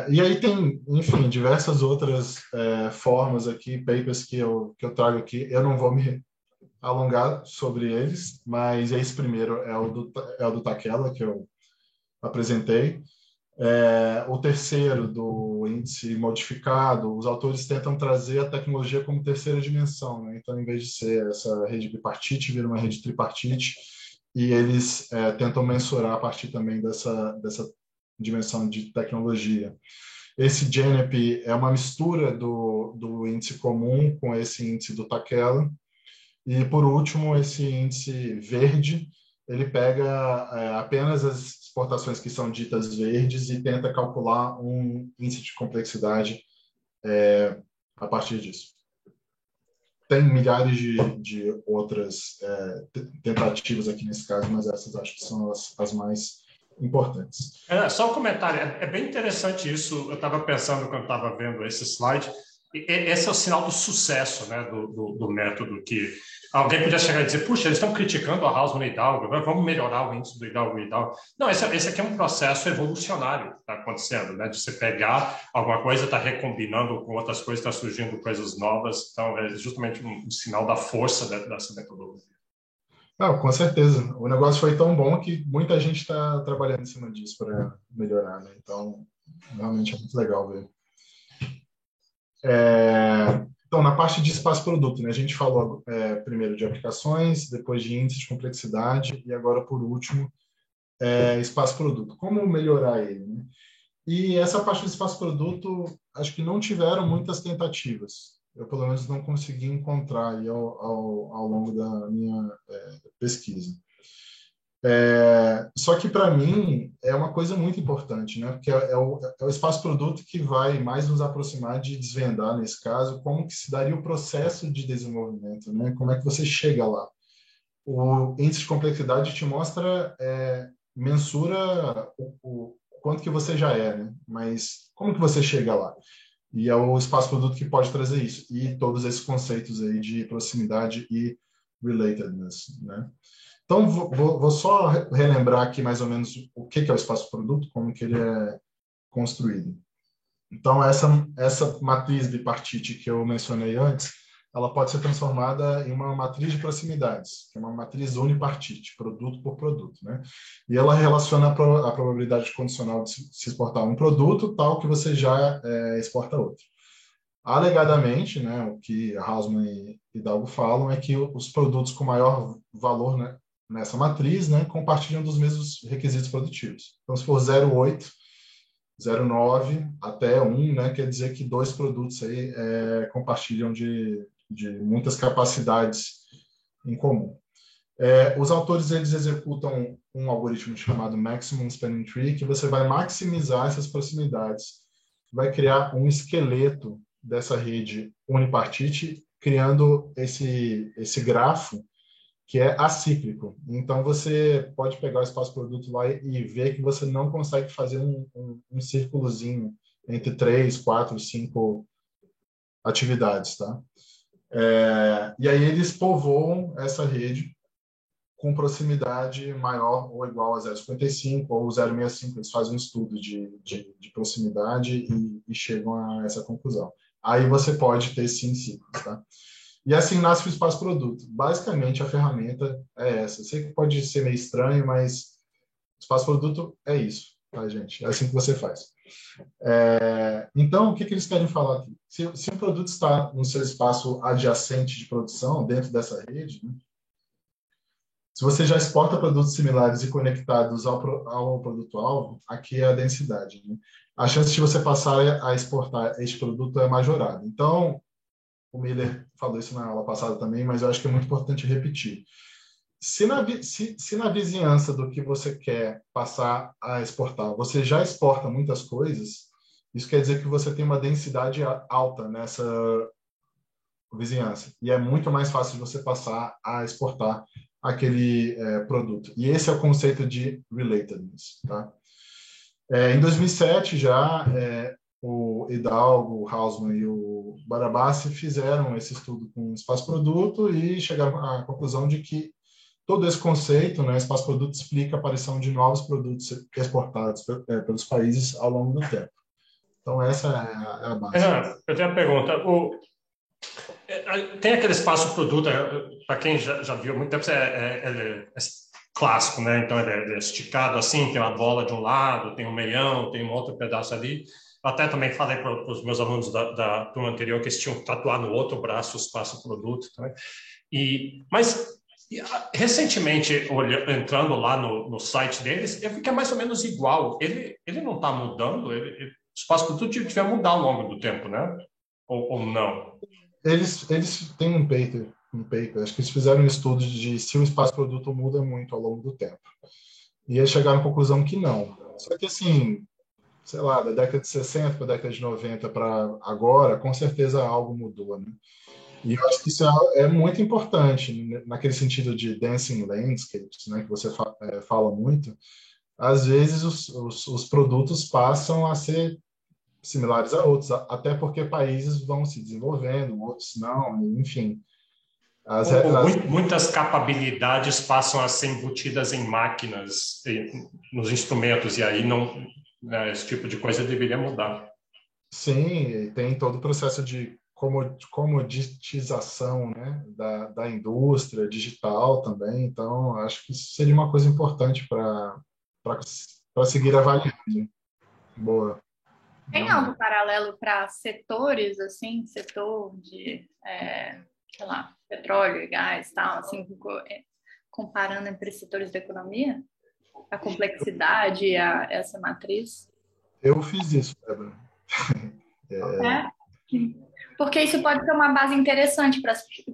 C: E aí tem, enfim, diversas outras formas aqui, papers que eu trago aqui. Eu não vou me alongar sobre eles, mas esse primeiro é o do Takela, que eu apresentei. O terceiro, do índice modificado, os autores tentam trazer a tecnologia como terceira dimensão, né? Então, em vez de ser essa rede bipartite, vira uma rede tripartite, e eles tentam mensurar a partir também dessa dimensão de tecnologia. Esse GENEP é uma mistura do índice comum com esse índice do Takela. E, por último, esse índice verde, ele pega apenas as exportações que são ditas verdes e tenta calcular um índice de complexidade a partir disso. Tem milhares de outras tentativas aqui nesse caso, mas essas acho que são as mais importantes.
A: Só um comentário, é bem interessante isso. Eu estava pensando quando estava vendo esse slide. Esse é o sinal do sucesso, né, do método, que alguém podia chegar e dizer, puxa, eles estão criticando a Hausmann e Hidalgo, vamos melhorar o índice do Hidalgo e Hidalgo. Não, esse aqui é um processo evolucionário que está acontecendo, né, de você pegar alguma coisa, está recombinando com outras coisas, está surgindo coisas novas. Então, é justamente um sinal da força dessa metodologia.
C: Não, com certeza. O negócio foi tão bom que muita gente está trabalhando em cima disso para melhorar, né? Então, realmente é muito legal ver. Então, na parte de espaço-produto, né, a gente falou primeiro de aplicações, depois de índice de complexidade e agora, por último, espaço-produto. Como melhorar ele, né? E essa parte do espaço-produto, acho que não tiveram muitas tentativas. Eu, pelo menos, não consegui encontrar aí ao longo da minha pesquisa. Só que, para mim, é uma coisa muito importante, né? Porque é o espaço-produto que vai mais nos aproximar de desvendar, nesse caso, como que se daria o processo de desenvolvimento, né? Como é que você chega lá. O índice de complexidade te mostra, mensura o quanto que você já né? Mas como que você chega lá? E é o espaço-produto que pode trazer isso. E todos esses conceitos aí de proximidade e relatedness, né? Então, vou só relembrar aqui mais ou menos o que é o espaço-produto, como que ele é construído. Então, essa matriz bipartite que eu mencionei antes, ela pode ser transformada em uma matriz de proximidades, que é uma matriz unipartite, produto por produto, né? E ela relaciona a probabilidade condicional de se exportar um produto tal que você já exporta outro. Alegadamente, né, o que a Hausmann e Hidalgo falam é que os produtos com maior valor, né, nessa matriz, né, compartilham dos mesmos requisitos produtivos. Então, se for 0,8, 0,9 até 1, né, quer dizer que dois produtos aí compartilham de muitas capacidades em comum. Os autores eles executam um algoritmo chamado Maximum Spanning Tree, que você vai maximizar essas proximidades, vai criar um esqueleto dessa rede unipartite, criando esse grafo que é acíclico. Então, você pode pegar o espaço-produto lá e ver que você não consegue fazer um círculozinho entre 3, 4, 5 atividades, tá? E aí eles povoam essa rede com proximidade maior ou igual a 0,55 ou 0,65. Eles fazem um estudo de proximidade e chegam a essa conclusão. Aí você pode ter sim ciclos, tá? E assim nasce o espaço-produto. Basicamente, a ferramenta é essa. Eu sei que pode ser meio estranho, mas espaço-produto é isso, tá, gente? É assim que você faz. Então, o que eles querem falar aqui? Se um produto está no seu espaço adjacente de produção, dentro dessa rede, né? Se você já exporta produtos similares e conectados ao produto-alvo, aqui é a densidade, né? A chance de você passar a exportar este produto é majorada. Então, o Miller falou isso na aula passada também, mas eu acho que é muito importante repetir. Se na vizinhança do que você quer passar a exportar, você já exporta muitas coisas, isso quer dizer que você tem uma densidade alta nessa vizinhança. E é muito mais fácil de você passar a exportar aquele produto. E esse é o conceito de relatedness, tá? Em 2007, já o Hidalgo, o Hausmann e o Barabasi fizeram esse estudo com espaço-produto e chegaram à conclusão de que todo esse conceito, né, espaço-produto, explica a aparição de novos produtos exportados pelos países ao longo do tempo. Então, essa é a base.
A: Eu tenho uma pergunta. Tem aquele espaço-produto, para quem já viu há muito tempo, clássico, né? Então ele é esticado assim, tem uma bola de um lado, tem um meião, tem um outro pedaço ali. Eu até também falei para os meus alunos da turma anterior que eles tinham que tatuar no outro braço o espaço-produto também. Mas recentemente, entrando lá no site deles, eu vi que é mais ou menos igual. Ele não está mudando, o espaço-produto devia mudar ao longo do tempo, né? Ou não?
C: Eles têm um paper, acho que eles fizeram um estudo de se o espaço-produto muda muito ao longo do tempo. E eles chegaram à conclusão que não. Só que, assim, sei lá, da década de 60 para a década de 90 para agora, com certeza algo mudou, né? E eu acho que isso é muito importante, naquele sentido de dancing landscapes, né, que você fala muito. Às vezes os produtos passam a ser similares a outros, até porque países vão se desenvolvendo, outros não, enfim.
A: Muitas capacidades passam a ser embutidas em máquinas, nos instrumentos, e aí não, né, esse tipo de coisa deveria mudar.
C: Sim, tem todo o processo de comoditização, né, da indústria digital também, então acho que isso seria uma coisa importante para seguir avaliando. Boa.
F: Tem algo paralelo para setores, assim, setor de, sei lá, petróleo e gás, tal, assim, comparando entre setores da economia? A complexidade e essa matriz?
C: Eu fiz isso, Débora.
F: Porque isso pode ser uma base interessante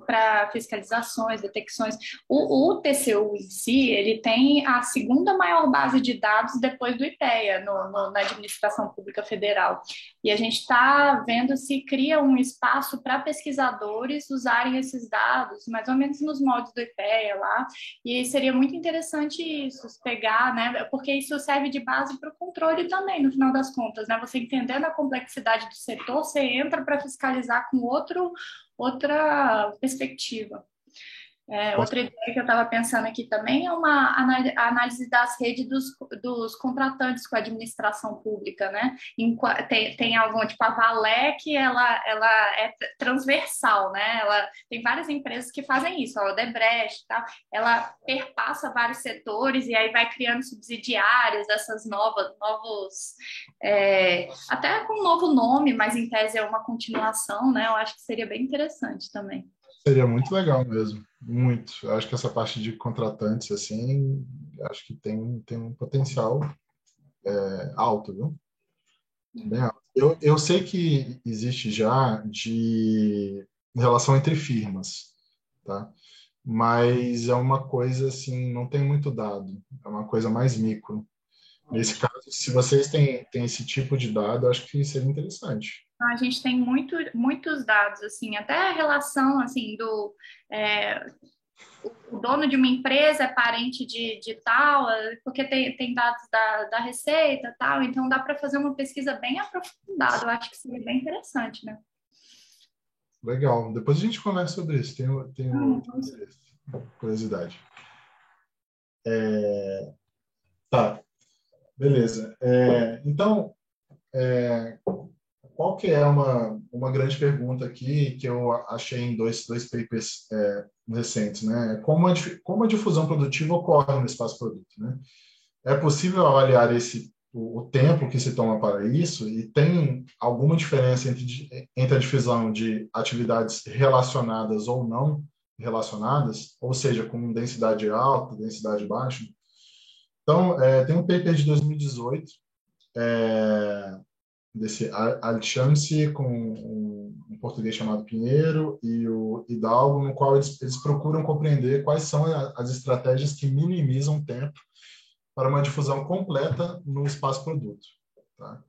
F: para fiscalizações, detecções. O TCU em si, ele tem a segunda maior base de dados depois do IPEA, na Administração Pública Federal. E a gente está vendo se cria um espaço para pesquisadores usarem esses dados, mais ou menos nos moldes do IPEA lá. E seria muito interessante isso, pegar, né? Porque isso serve de base para o controle também, no final das contas, né? Você entendendo a complexidade do setor, você entra para fiscalizar com outra perspectiva. Outra ideia que eu estava pensando aqui também é uma análise das redes dos contratantes com a administração pública, né? Tem algum, tipo a Valec, ela é transversal, né? Ela tem várias empresas que fazem isso, a Odebrecht, tá? Ela perpassa vários setores e aí vai criando subsidiárias, essas novos, até com um novo nome, mas em tese é uma continuação, né? Eu acho que seria bem interessante também.
C: Seria muito legal mesmo, muito. Eu acho que essa parte de contratantes, assim, acho que tem um potencial alto, viu? Bem alto. Eu sei que existe já de relação entre firmas, tá? Mas é uma coisa, assim, não tem muito dado. É uma coisa mais micro. Nesse caso, se vocês têm esse tipo de dado, acho que seria interessante.
F: A gente tem muitos dados, assim, até a relação, assim, o dono de uma empresa é parente de tal, porque tem dados da Receita, tal, então dá para fazer uma pesquisa bem aprofundada, eu acho que seria bem interessante, né?
C: Legal, depois a gente conversa sobre isso, tenho curiosidade. Tá, beleza. Então, qual que é uma grande pergunta aqui que eu achei em dois papers recentes, né? Como a difusão produtiva ocorre no espaço-produto, né? É possível avaliar o tempo que se toma para isso e tem alguma diferença entre a difusão de atividades relacionadas ou não relacionadas, ou seja, com densidade alta, densidade baixa? Então, tem um paper de 2018, desse Alchamps com um português chamado Pinheiro e o Hidalgo, no qual eles procuram compreender quais são as estratégias que minimizam o tempo para uma difusão completa no espaço-produto. Tá?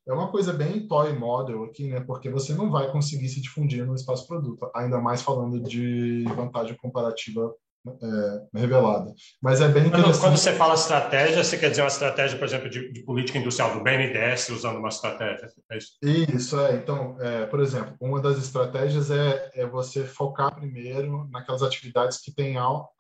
C: É uma coisa bem toy model aqui, né? Porque você não vai conseguir se difundir no espaço-produto, ainda mais falando de vantagem comparativa revelada. Mas é bem interessante.
A: Quando você fala estratégia, você quer dizer uma estratégia, por exemplo, de política industrial, do BNDES usando uma estratégia? É isso?
C: Isso, Então, por exemplo, uma das estratégias é você focar primeiro naquelas atividades que têm alto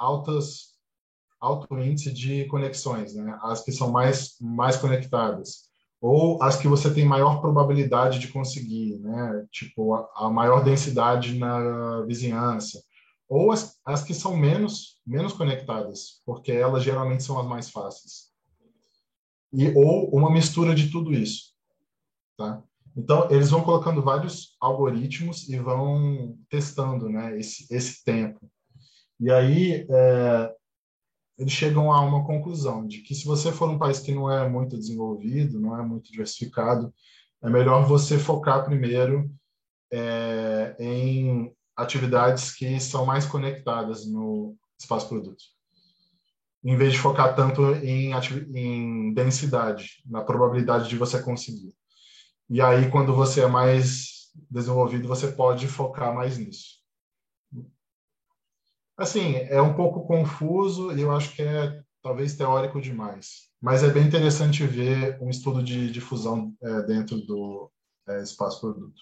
C: índice de conexões, né? As que são mais conectadas. Ou as que você tem maior probabilidade de conseguir, né? Tipo, a maior densidade na vizinhança. ou as que são menos conectadas, porque elas geralmente são as mais fáceis. Ou uma mistura de tudo isso. Tá? Então, eles vão colocando vários algoritmos e vão testando, né, esse tempo. E aí, eles chegam a uma conclusão de que se você for um país que não é muito desenvolvido, não é muito diversificado, é melhor você focar primeiro em atividades que são mais conectadas no espaço-produto, em vez de focar tanto em densidade, na probabilidade de você conseguir. E aí, quando você é mais desenvolvido, você pode focar mais nisso. Assim, é um pouco confuso e eu acho que é talvez teórico demais, mas é bem interessante ver um estudo de difusão dentro do espaço-produto.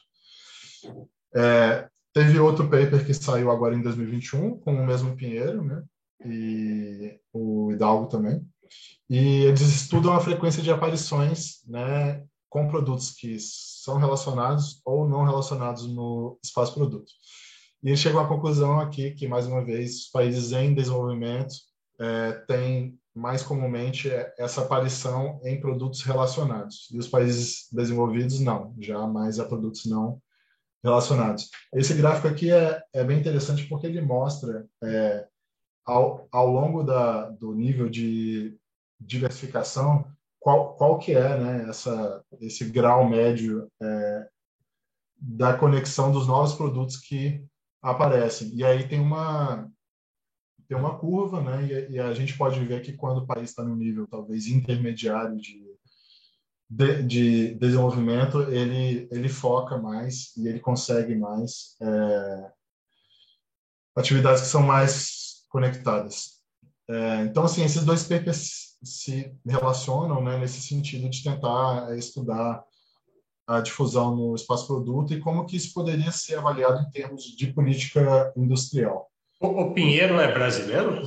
C: Teve outro paper que saiu agora em 2021, com o mesmo Pinheiro, né? E o Hidalgo também. E eles estudam a frequência de aparições, né, com produtos que são relacionados ou não relacionados no espaço-produto. E eles chegam à conclusão aqui que, mais uma vez, os países em desenvolvimento têm mais comumente essa aparição em produtos relacionados. E os países desenvolvidos, não, já mais a produtos não relacionados. Esse gráfico aqui é bem interessante porque ele mostra, ao longo do nível de diversificação, qual que é, né, esse grau médio da conexão dos novos produtos que aparecem. E aí tem uma curva, né, e a gente pode ver que quando o país está no nível talvez intermediário de desenvolvimento, ele foca mais e ele consegue mais atividades que são mais conectadas. Então, assim, esses dois papers se relacionam, né, nesse sentido de tentar estudar a difusão no espaço-produto e como que isso poderia ser avaliado em termos de política industrial.
A: O Pinheiro é brasileiro?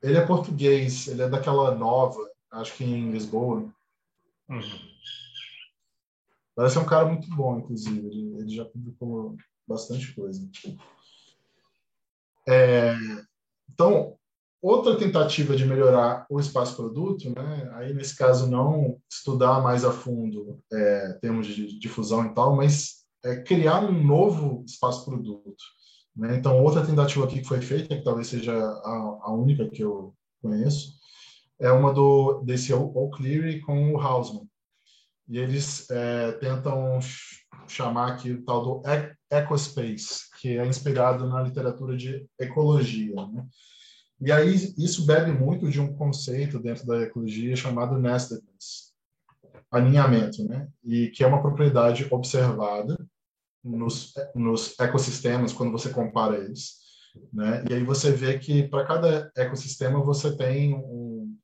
C: Ele é português, ele é daquela Nova, acho que em Lisboa. Parece ser um cara muito bom, inclusive. Ele já publicou bastante coisa. Então, outra tentativa de melhorar o espaço-produto, né? Aí nesse caso não estudar mais a fundo termos de difusão e tal, mas criar um novo espaço-produto. Né? Então, outra tentativa aqui que foi feita, que talvez seja a única que eu conheço, é uma desse O'Clery com o Hausmann. E eles tentam chamar aqui o tal do ecospace, que é inspirado na literatura de ecologia. Né? E aí isso bebe muito de um conceito dentro da ecologia chamado nestedness, aninhamento, né? E que é uma propriedade observada nos ecossistemas quando você compara eles. Né? E aí você vê que para cada ecossistema você tem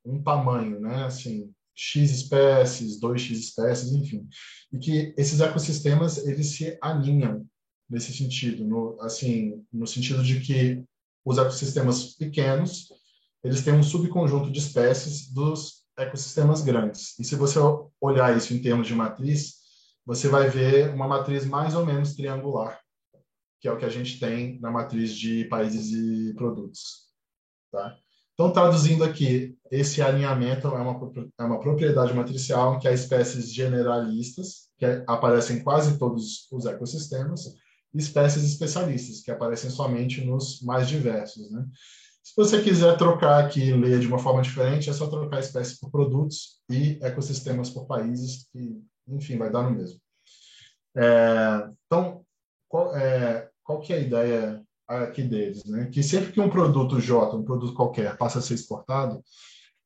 C: um tamanho, né? Assim, X espécies, 2X espécies, enfim. E que esses ecossistemas, eles se alinham nesse sentido, no sentido de que os ecossistemas pequenos, eles têm um subconjunto de espécies dos ecossistemas grandes. E se você olhar isso em termos de matriz, você vai ver uma matriz mais ou menos triangular, que é o que a gente tem na matriz de países e produtos. Tá? Então, traduzindo aqui, esse alinhamento é uma propriedade matricial em que há espécies generalistas, que aparecem em quase todos os ecossistemas, e espécies especialistas, que aparecem somente nos mais diversos. Né? Se você quiser trocar aqui e ler de uma forma diferente, é só trocar espécies por produtos e ecossistemas por países, que, enfim, vai dar no mesmo. Então, qual que é a ideia aqui deles, né? Que sempre que um produto J, um produto qualquer, passa a ser exportado,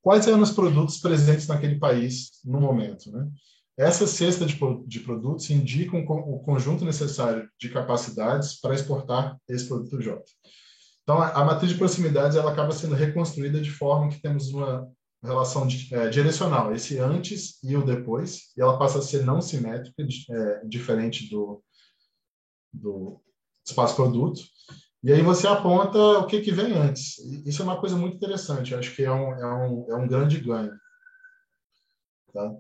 C: quais eram os produtos presentes naquele país no momento, né? Essa cesta de produtos indica o conjunto necessário de capacidades para exportar esse produto J. Então, a matriz de proximidades ela acaba sendo reconstruída de forma que temos uma relação direcional, esse antes e o depois, e ela passa a ser não simétrica, diferente do espaço-produto. E aí você aponta o que vem antes. Isso é uma coisa muito interessante. Eu acho que é um grande ganho. Tá?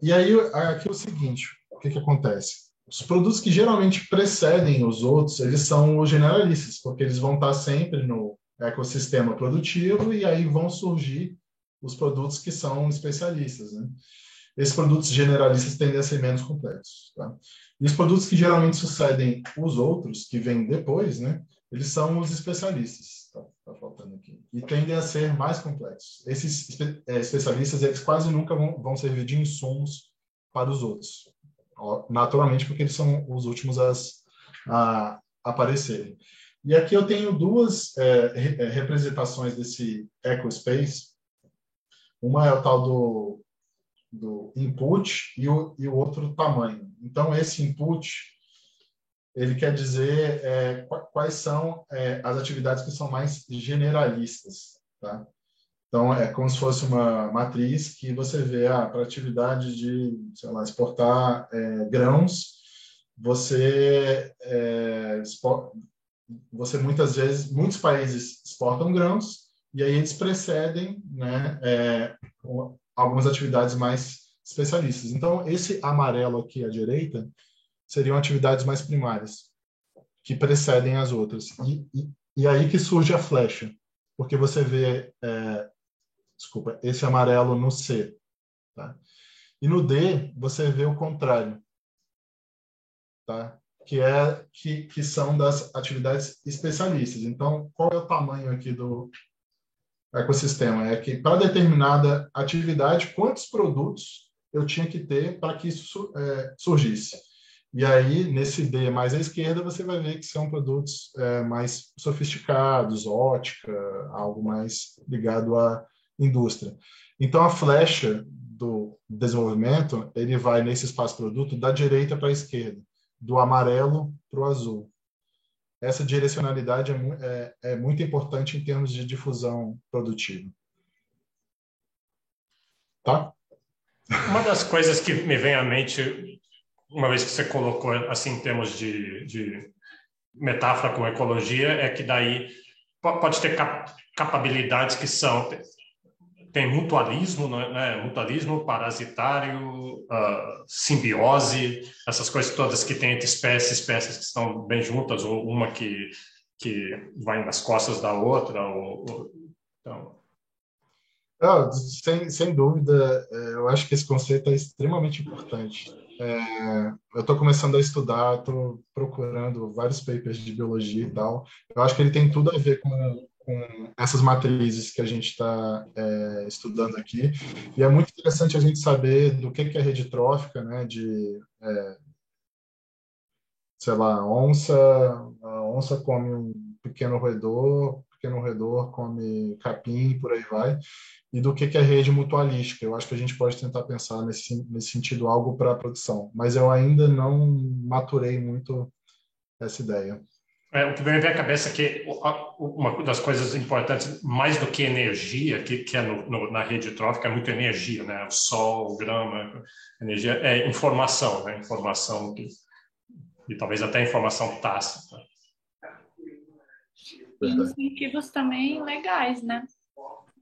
C: E aí, aqui é o seguinte, o que acontece? os produtos que geralmente precedem os outros, eles são os generalistas, porque eles vão estar sempre no ecossistema produtivo e aí vão surgir os produtos que são especialistas, né? Esses produtos generalistas tendem a ser menos complexos, tá? E os produtos que geralmente sucedem os outros, que vêm depois, né? Eles são os especialistas, tá faltando aqui, e tendem a ser mais complexos. Esses especialistas, eles quase nunca vão servir de insumos para os outros, naturalmente, porque eles são os últimos a aparecerem. E aqui eu tenho duas representações desse ecospace. Uma é o tal do input e o outro tamanho. Então, esse input, ele quer dizer quais são as atividades que são mais generalistas, tá? Então, é como se fosse uma matriz que você vê para atividade de, sei lá, exportar grãos, você muitas vezes, muitos países exportam grãos e aí eles precedem, né, algumas atividades mais especialistas. Então, esse amarelo aqui à direita seriam atividades mais primárias, que precedem as outras. E aí que surge a flecha, porque você vê, esse amarelo no C, tá? E no D, você vê o contrário, tá? Que são das atividades especialistas. Então, qual é o tamanho aqui do ecossistema? É que, para determinada atividade, quantos produtos eu tinha que ter para que isso surgisse. E aí, nesse D mais à esquerda, você vai ver que são produtos mais sofisticados, ótica, algo mais ligado à indústria. Então, a flecha do desenvolvimento, ele vai nesse espaço-produto da direita para a esquerda, do amarelo para o azul. Essa direcionalidade é muito importante em termos de difusão produtiva. Tá?
A: Uma das coisas que me vem à mente, uma vez que você colocou assim em termos de metáfora com ecologia, é que daí pode ter capabilidades que tem mutualismo, né? Mutualismo, parasitário, simbiose, essas coisas todas que tem entre espécies que estão bem juntas, ou uma que vai nas costas da outra. Então...
C: Sem dúvida, eu acho que esse conceito é extremamente importante. Eu estou começando a estudar, estou procurando vários papers de biologia e tal. Eu acho que ele tem tudo a ver com essas matrizes que a gente está estudando aqui. E é muito interessante a gente saber do que é rede trófica, né? Sei lá, a onça come um pequeno roedor come capim, por aí vai. E do que é rede mutualística. Eu acho que a gente pode tentar pensar nesse sentido algo para a produção. Mas eu ainda não maturei muito essa ideia.
A: O que me vem à cabeça é que uma das coisas importantes, mais do que energia, que é na rede trófica, é muito energia, né? O sol, o grama, energia, é informação, né? Informação e talvez até informação tácita.
F: E incentivos também legais, né?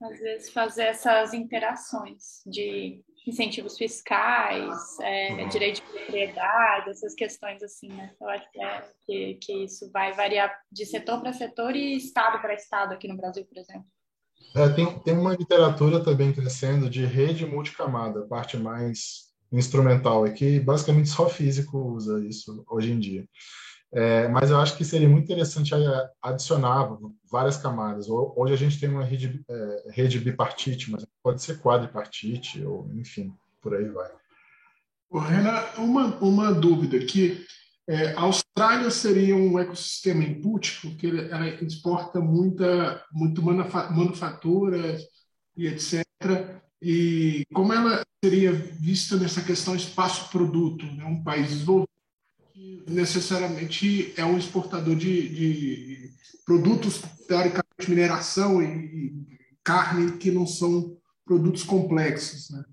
F: Às vezes fazer essas interações de incentivos fiscais, direito de propriedade, essas questões assim, né? Eu acho que isso vai variar de setor para setor e estado para estado aqui no Brasil, por exemplo.
C: Tem uma literatura também crescendo de rede multicamada, a parte mais instrumental aqui, basicamente só físico usa isso hoje em dia. Mas eu acho que seria muito interessante adicionar várias camadas. Hoje a gente tem uma rede bipartite, mas pode ser quadripartite, ou enfim, por aí vai.
E: Renan, uma dúvida aqui. A Austrália seria um ecossistema input, porque ela exporta muito manufatura e etc. E como ela seria vista nessa questão espaço-produto, né? Um país desenvolvido que necessariamente é um exportador de produtos, teoricamente, mineração e carne, que não são produtos complexos, né?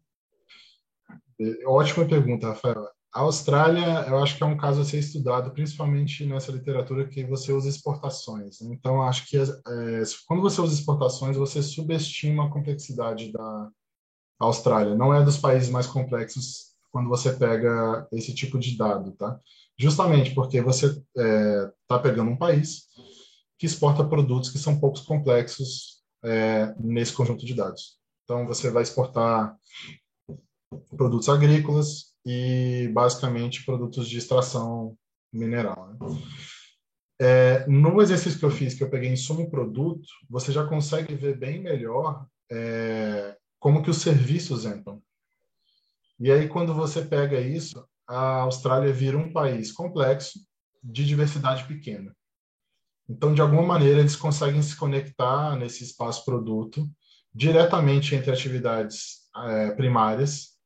C: Ótima pergunta, Rafael. A Austrália, eu acho que é um caso a ser estudado, principalmente nessa literatura que você usa exportações. Então, acho que quando você usa exportações, você subestima a complexidade da Austrália. Não é dos países mais complexos quando você pega esse tipo de dado, tá? Justamente porque você está pegando um país que exporta produtos que são poucos complexos nesse conjunto de dados. Então, você vai exportar produtos agrícolas e, basicamente, produtos de extração mineral, né? No exercício que eu fiz, que eu peguei insumo e produto, você já consegue ver bem melhor como que os serviços entram. E aí, quando você pega isso, a Austrália vira um país complexo, de diversidade pequena. Então, de alguma maneira, eles conseguem se conectar nesse espaço produto diretamente entre atividades primárias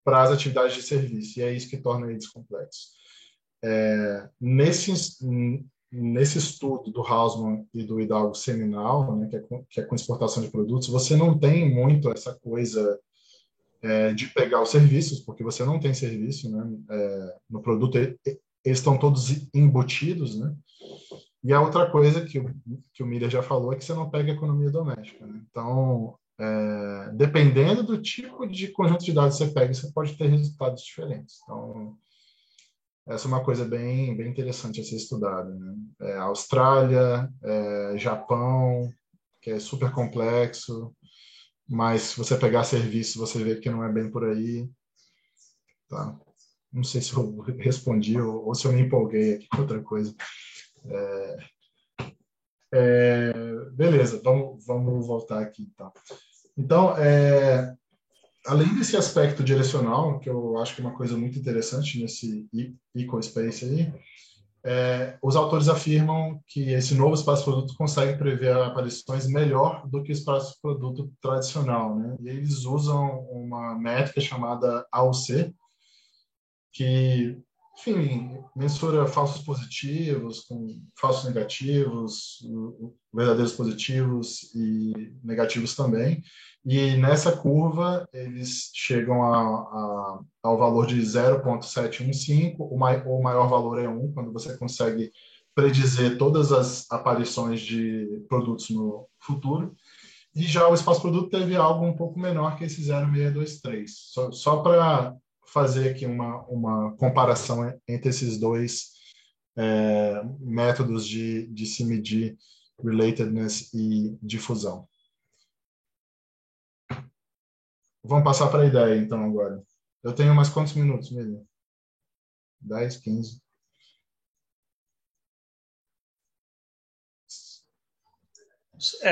C: para as atividades de serviço. E é isso que torna eles complexos. Nesse estudo do Hausmann e do Hidalgo seminal, né, que é com exportação de produtos, você não tem muito essa coisa de pegar os serviços, porque você não tem serviço, né, no produto, eles estão todos embutidos, né? E a outra coisa que o Miller já falou é que você não pega a economia doméstica, né? Então, dependendo do tipo de conjunto de dados que você pega, você pode ter resultados diferentes. Então, essa é uma coisa bem, bem interessante a ser estudada, né? Austrália, Japão, que é super complexo, mas se você pegar serviço, você vê que não é bem por aí. Tá? Não sei se eu respondi ou se eu me empolguei aqui com outra coisa. Beleza, vamos voltar aqui. Tá? Então, além desse aspecto direcional, que eu acho que é uma coisa muito interessante nesse EcoSpace aí, os autores afirmam que esse novo espaço-produto consegue prever aparições melhor do que o espaço-produto tradicional, né? E eles usam uma métrica chamada AUC, que, enfim, mensura falsos positivos com falsos negativos, verdadeiros positivos e negativos também. E nessa curva, eles chegam ao valor de 0,715, o maior valor é 1, quando você consegue predizer todas as aparições de produtos no futuro. E já o espaço-produto teve algo um pouco menor que esse 0,623. Só para fazer aqui uma comparação entre esses dois métodos de se medir relatedness e difusão. Vamos passar para a ideia, então, agora. Eu tenho mais quantos minutos, Miriam? 10, 15.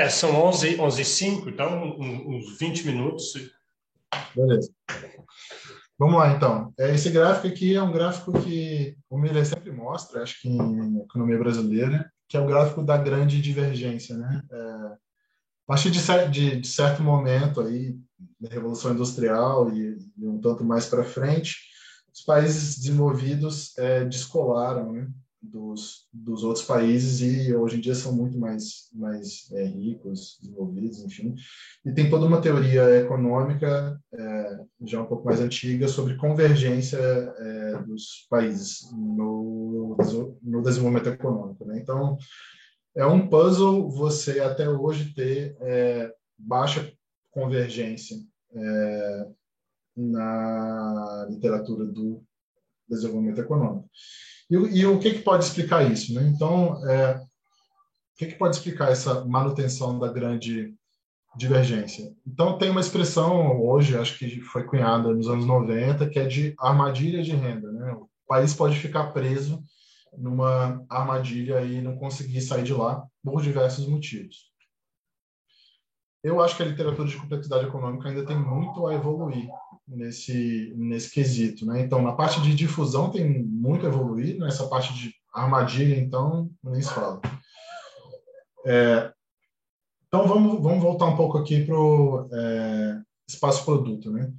A: São 11h05, então uns 20 minutos.
C: Beleza. Vamos lá, então. Esse gráfico aqui é um gráfico que o Miller sempre mostra, acho que em economia brasileira, que é o gráfico da grande divergência, né? A partir de certo momento aí, da Revolução Industrial e um tanto mais para frente, os países desenvolvidos descolaram, né, dos outros países e hoje em dia são muito mais ricos, desenvolvidos, enfim. E tem toda uma teoria econômica já um pouco mais antiga sobre convergência dos países no desenvolvimento econômico, né? Então, é um puzzle você até hoje ter baixa convergência na literatura do desenvolvimento econômico. E o que pode explicar isso, né? Então, o que pode explicar essa manutenção da grande divergência? Então, tem uma expressão hoje, acho que foi cunhada nos anos 90, que é de armadilha de renda, né? O país pode ficar preso numa armadilha e não conseguir sair de lá por diversos motivos. Eu acho que a literatura de complexidade econômica ainda tem muito a evoluir nesse quesito, né? Então, na parte de difusão tem muito a evoluir, nessa parte de armadilha, então, nem se fala. Então, vamos voltar um pouco aqui para o espaço-produto, né?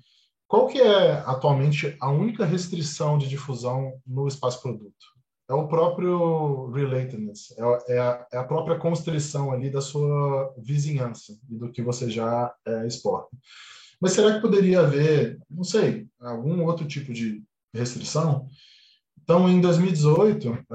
C: Qual que é, atualmente, a única restrição de difusão no espaço-produto? É o próprio relatedness, é a própria constrição ali da sua vizinhança e do que você já exporta. Mas será que poderia haver, não sei, algum outro tipo de restrição? Então, em 2018,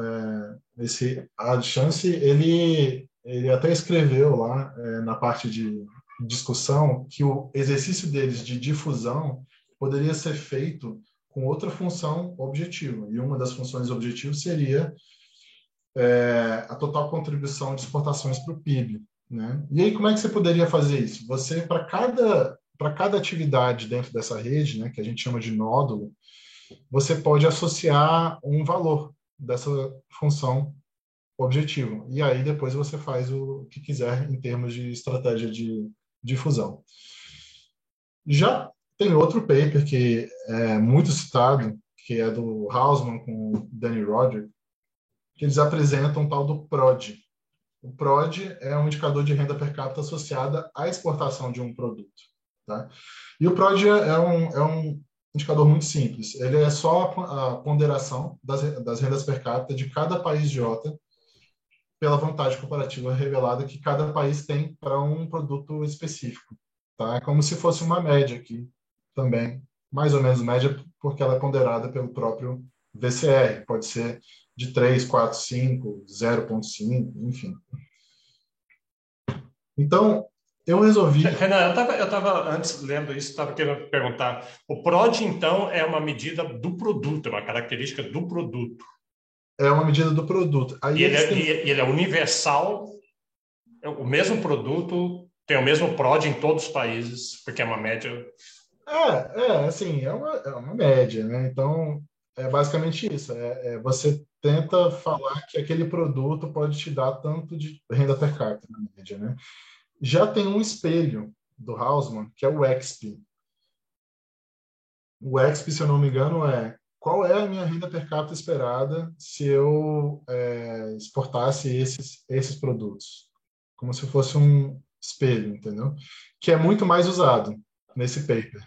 C: esse Ad Chance, ele até escreveu lá, na parte de discussão, que o exercício deles de difusão poderia ser feito com outra função objetiva. E uma das funções objetivas seria a total contribuição de exportações para o PIB, né? E aí, como é que você poderia fazer isso? Você, para cada atividade dentro dessa rede, né, que a gente chama de nódulo, você pode associar um valor dessa função objetivo. E aí, depois você faz o que quiser em termos de estratégia de difusão. Já tem outro paper que é muito citado, que é do Hausmann com o Danny Roderick, que eles apresentam o tal do PROD. O PROD é um indicador de renda per capita associada à exportação de um produto. Tá? E o PROD é um indicador muito simples. Ele é só a ponderação das rendas per capita de cada país J pela vantagem comparativa revelada que cada país tem para um produto específico. Tá? É como se fosse uma média aqui também, mais ou menos média, porque ela é ponderada pelo próprio VCR. Pode ser de 3, 4, 5, 0,5, enfim. Então, eu resolvi...
A: Renan, eu estava antes lendo isso, estava querendo perguntar. O PROD, então, é uma medida do produto, é uma característica do produto.
C: É uma medida do produto. Aí
A: e ele é universal, o mesmo produto tem o mesmo PROD em todos os países, porque é uma média...
C: assim, é uma média, né? Então, é basicamente isso. Você tenta falar que aquele produto pode te dar tanto de renda per capita, na média, né? Já tem um espelho do Hausmann, que é o EXP. O EXP, se eu não me engano, qual é a minha renda per capita esperada se eu exportasse esses produtos? Como se fosse um espelho, entendeu? Que é muito mais usado nesse paper.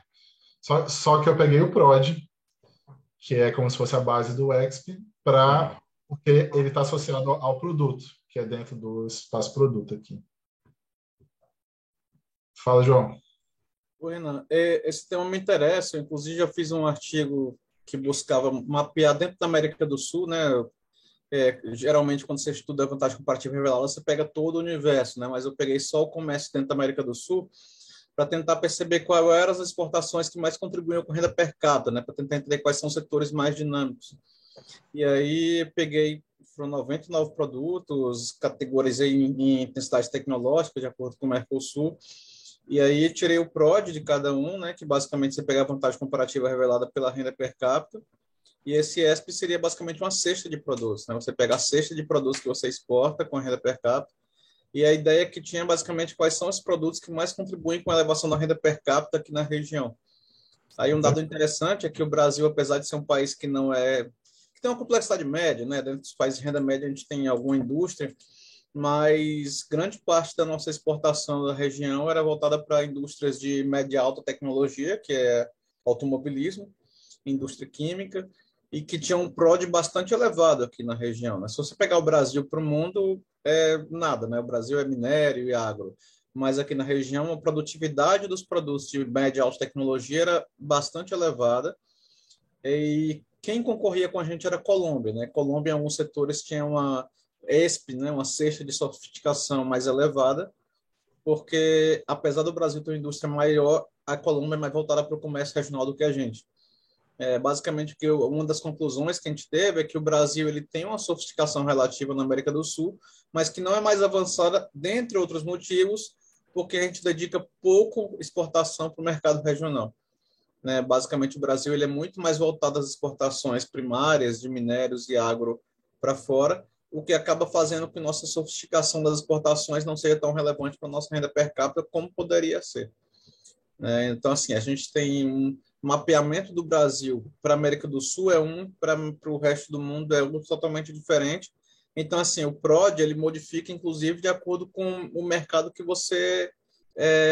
C: Só que eu peguei o PROD, que é como se fosse a base do EXP, porque ele está associado ao produto, que é dentro do espaço produto aqui. Fala, João.
G: Oi, Renan. Esse tema me interessa. Inclusive, eu fiz um artigo que buscava mapear dentro da América do Sul, né? Geralmente, quando você estuda a vantagem comparativa revelada, você pega todo o universo, né? Mas eu peguei só o comércio dentro da América do Sul para tentar perceber quais eram as exportações que mais contribuíam com renda per capita, né? Para tentar entender quais são os setores mais dinâmicos. E aí peguei, foram 99 produtos, categorizei em intensidade tecnológica, de acordo com o Mercosul, e aí tirei o PROD de cada um, né? Que basicamente você pega a vantagem comparativa revelada pela renda per capita, e esse ESP seria basicamente uma cesta de produtos, né? Você pega a cesta de produtos que você exporta com a renda per capita, e a ideia é que tinha basicamente quais são os produtos que mais contribuem com a elevação da renda per capita aqui na região. Aí um dado interessante é que o Brasil, apesar de ser um país que não que tem uma complexidade média, né? Dentro dos países de renda média a gente tem alguma indústria, mas grande parte da nossa exportação da região era voltada para indústrias de média e alta tecnologia, que é automobilismo, indústria química, e que tinha um PROD bastante elevado aqui na região, né? Se você pegar o Brasil para o mundo, nada, né? O Brasil é minério e agro, mas aqui na região a produtividade dos produtos de média e alta tecnologia era bastante elevada, e quem concorria com a gente era a Colômbia, né? Colômbia, em alguns setores, tinha uma ESP, né? Uma cesta de sofisticação mais elevada, porque apesar do Brasil ter uma indústria maior, a Colômbia é mais voltada para o comércio regional do que a gente. Basicamente, uma das conclusões que a gente teve é que o Brasil ele tem uma sofisticação relativa na América do Sul, mas que não é mais avançada, dentre outros motivos, porque a gente dedica pouco exportação para o mercado regional. Né? Basicamente, o Brasil ele é muito mais voltado às exportações primárias de minérios e agro para fora, o que acaba fazendo que nossa sofisticação das exportações não seja tão relevante para a nossa renda per capita como poderia ser. Então, assim, a gente tem um mapeamento do Brasil para a América do Sul para o resto do mundo é outro totalmente diferente. Então, assim, o PROD, ele modifica, inclusive, de acordo com o mercado que você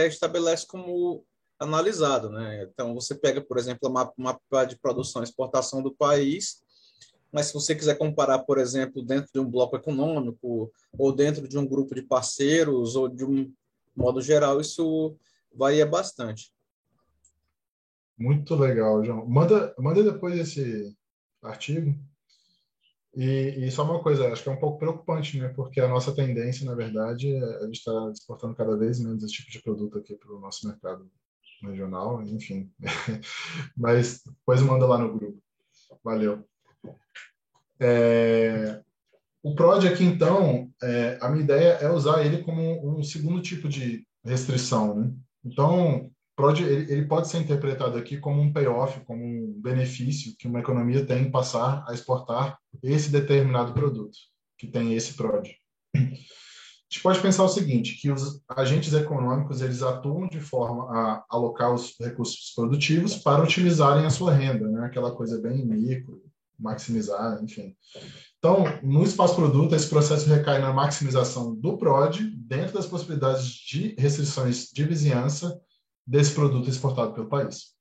G: estabelece como analisado, né? Então, você pega, por exemplo, o mapa de produção e exportação do país, mas se você quiser comparar, por exemplo, dentro de um bloco econômico, ou dentro de um grupo de parceiros, ou de um modo geral, isso varia bastante.
C: Muito legal, João. Manda depois esse artigo. E só uma coisa, acho que é um pouco preocupante, né? Porque a nossa tendência, na verdade, a gente está exportando cada vez menos esse tipo de produto aqui para o nosso mercado regional, enfim. Mas depois manda lá no grupo. Valeu. O PROD aqui, então, a minha ideia é usar ele como um segundo tipo de restrição, né? Então, PROD, ele pode ser interpretado aqui como um payoff, como um benefício que uma economia tem em passar a exportar esse determinado produto, que tem esse PROD. A gente pode pensar o seguinte, que os agentes econômicos, eles atuam de forma a alocar os recursos produtivos para utilizarem a sua renda, né? Aquela coisa bem micro, maximizar, enfim. Então, no espaço produto, esse processo recai na maximização do PROD dentro das possibilidades de restrições de vizinhança desse produto exportado pelo país.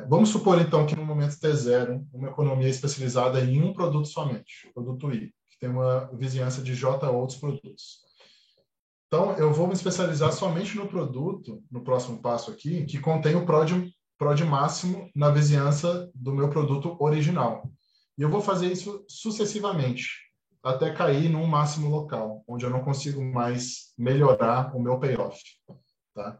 C: Vamos supor, então, que no momento T0, uma economia é especializada em um produto somente, produto I, que tem uma vizinhança de J outros produtos. Então, eu vou me especializar somente no produto, no próximo passo aqui, que contém o PROD máximo na vizinhança do meu produto original. E eu vou fazer isso sucessivamente, até cair num máximo local, onde eu não consigo mais melhorar o meu payoff. Tá?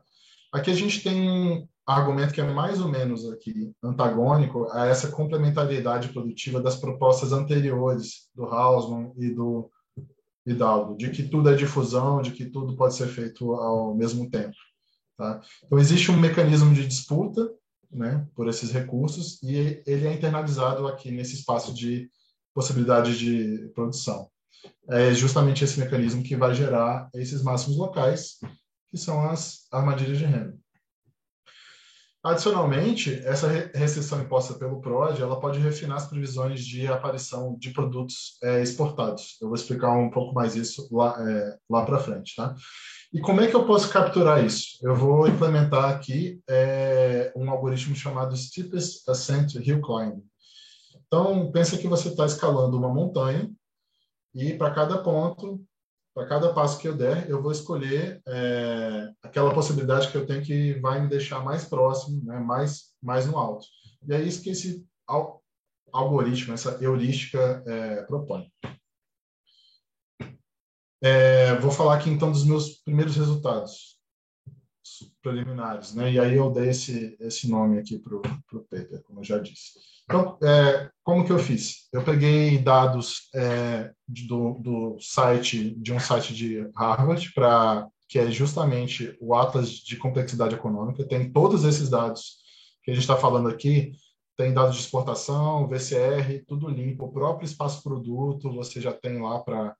C: Aqui a gente tem um argumento que é mais ou menos aqui antagônico a essa complementariedade produtiva das propostas anteriores do Hausmann e do Hidalgo, de que tudo é difusão, de que tudo pode ser feito ao mesmo tempo. Tá? Então, existe um mecanismo de disputa, né, por esses recursos, e ele é internalizado aqui nesse espaço de possibilidade de produção. É justamente esse mecanismo que vai gerar esses máximos locais, que são as armadilhas de renda. Adicionalmente, essa restrição imposta pelo PROD, ela pode refinar as previsões de aparição de produtos exportados. Eu vou explicar um pouco mais isso lá para frente, tá? E como é que eu posso capturar isso? Eu vou implementar aqui um algoritmo chamado Steepest Ascent Hill Climb. Então, pensa que você está escalando uma montanha e para cada ponto, para cada passo que eu der, eu vou escolher aquela possibilidade que eu tenho que vai me deixar mais próximo, né, mais no alto. E é isso que esse algoritmo, essa heurística propõe. Vou falar aqui, então, dos meus primeiros resultados preliminares, né? E aí eu dei esse nome aqui para o paper, como eu já disse. Então, como que eu fiz? Eu peguei dados do site, de um site de Harvard, que é justamente o Atlas de Complexidade Econômica. Tem todos esses dados que a gente está falando aqui, tem dados de exportação, VCR, tudo limpo. O próprio espaço produto, você já tem lá para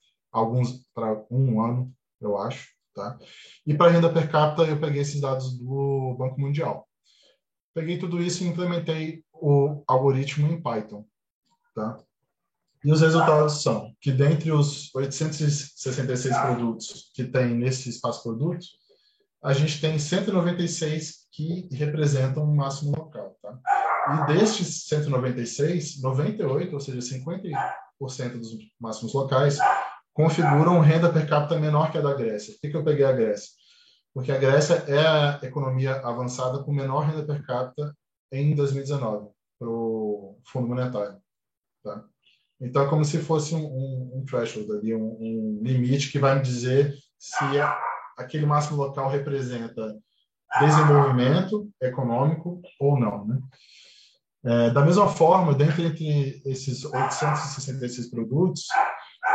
C: um ano, eu acho. Tá? E para renda per capita, eu peguei esses dados do Banco Mundial. Peguei tudo isso e implementei o algoritmo em Python. Tá? E os resultados são que, dentre os 866 produtos que tem nesse espaço produto, a gente tem 196 que representam um máximo local. Tá? E destes 196, 98, ou seja, 50% dos máximos locais, configuram renda per capita menor que a da Grécia. Por que eu peguei a Grécia? Porque a Grécia é a economia avançada com menor renda per capita em 2019, para o Fundo Monetário. Tá? Então, é como se fosse um threshold, ali, um limite que vai me dizer se aquele máximo local representa desenvolvimento econômico ou não. Né? Da mesma forma, entre esses 866 produtos,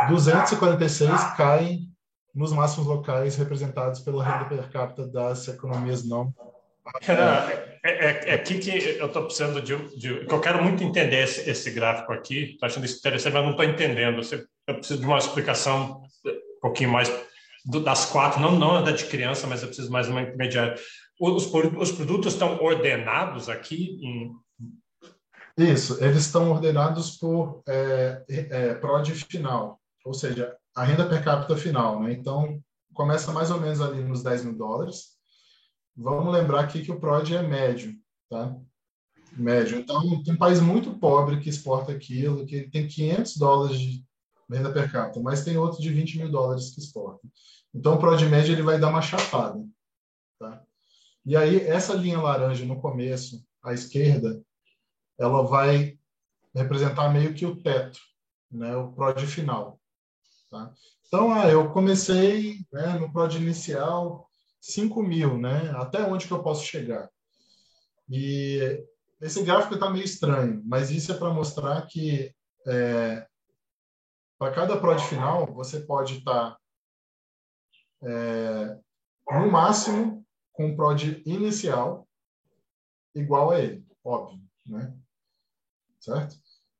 C: 246 caem nos máximos locais representados pela renda per capita das economias não.
A: É aqui que eu estou precisando que eu quero muito entender esse gráfico aqui. Estou achando isso interessante, mas não estou entendendo. Eu preciso de uma explicação um pouquinho mais das quatro, não da de criança, mas eu preciso mais uma intermediária. Os produtos estão ordenados aqui
C: Isso, eles estão ordenados por PROD final, ou seja, a renda per capita final. Né? Então, começa mais ou menos ali nos $10.000. Vamos lembrar aqui que o PROD é médio. Tá? Médio. Então, tem um país muito pobre que exporta aquilo, que tem $500 de renda per capita, mas tem outro de $20.000 que exporta. Então, o PROD médio ele vai dar uma chapada. Tá? E aí, essa linha laranja no começo, à esquerda, ela vai representar meio que o teto, né, o PROD final. Tá? Então, eu comecei no PROD inicial, 5 mil, né? Até onde que eu posso chegar? E esse gráfico está meio estranho, mas isso é para mostrar que para cada prod final, você pode estar no máximo com um prod inicial igual a ele, óbvio, né? Certo?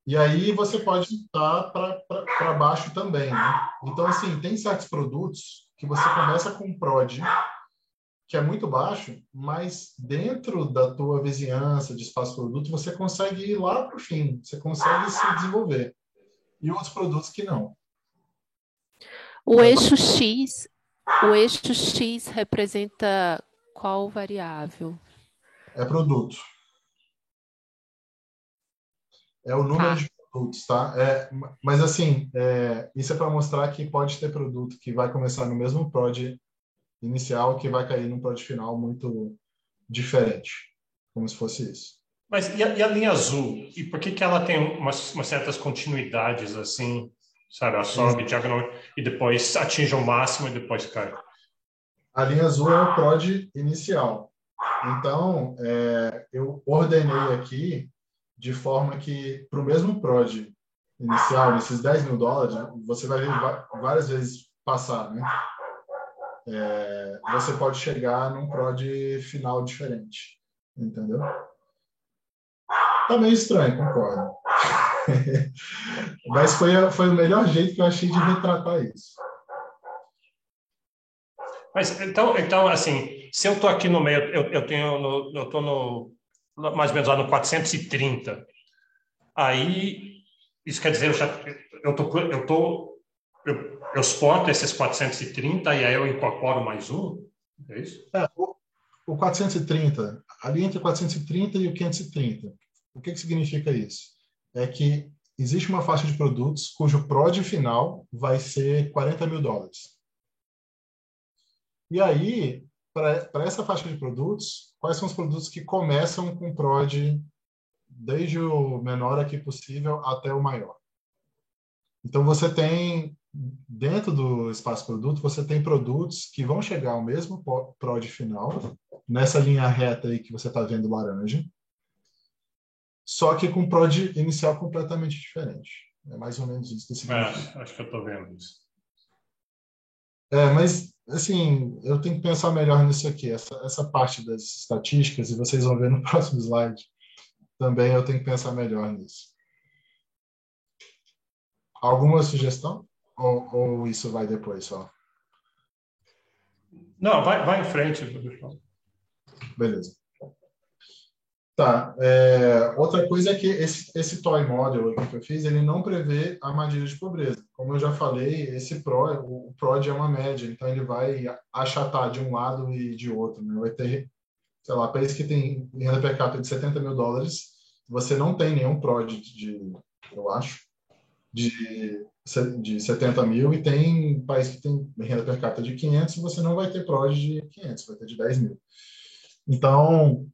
C: E aí você pode estar para baixo também, né? Então, assim, tem certos produtos que você começa com um prod que é muito baixo, mas dentro da tua vizinhança de espaço produto, você consegue ir lá para o fim, você consegue se desenvolver. E outros produtos que não.
H: O eixo X representa qual variável?
C: É produto. É o número de produtos, tá? Mas, assim, isso é para mostrar que pode ter produto que vai começar no mesmo prod inicial que vai cair num prod final muito diferente, como se fosse isso.
A: Mas e a linha azul? E por que ela tem umas certas continuidades assim, sabe? Ela sobe diagonal e depois atinge o máximo e depois cai.
C: A linha azul é o prod inicial. Então, eu ordenei aqui de forma que para o mesmo prod inicial, nesses 10 mil dólares, você vai ver várias vezes passar, né? Você pode chegar num prod final diferente, entendeu? Tá meio estranho, concordo. Mas foi o melhor jeito que eu achei de retratar isso.
A: Mas então assim, se eu estou aqui no meio, eu estou mais ou menos lá no 430. Aí isso quer dizer eu suporto esses 430 e aí eu incorporo mais um? É isso?
C: O 430, ali entre o 430 e o 530. O que significa isso? É que existe uma faixa de produtos cujo prod final vai ser 40 mil dólares. E aí, para essa faixa de produtos, quais são os produtos que começam com prod desde o menor aqui possível até o maior? Então, você tem, dentro do espaço produto, você tem produtos que vão chegar ao mesmo prod final, nessa linha reta aí que você está vendo laranja, só que com prod inicial completamente diferente. É mais ou menos isso que significa.
A: Acho que eu estou vendo isso.
C: Mas, assim, eu tenho que pensar melhor nisso aqui. Essa parte das estatísticas, e vocês vão ver no próximo slide, também eu tenho que pensar melhor nisso. Alguma sugestão? Ou isso vai depois só?
A: Não, vai em frente.
C: Beleza. Tá. Outra coisa é que esse toy model aqui que eu fiz, ele não prevê armadilha de pobreza. Como eu já falei, o PROD é uma média, então ele vai achatar de um lado e de outro, né? Vai ter, sei lá, país que tem renda per capita de 70 mil dólares, você não tem nenhum PROD eu acho, de 70 mil, e tem país que tem renda per capita de 500, e você não vai ter PROD de 500, vai ter de 10 mil. Então,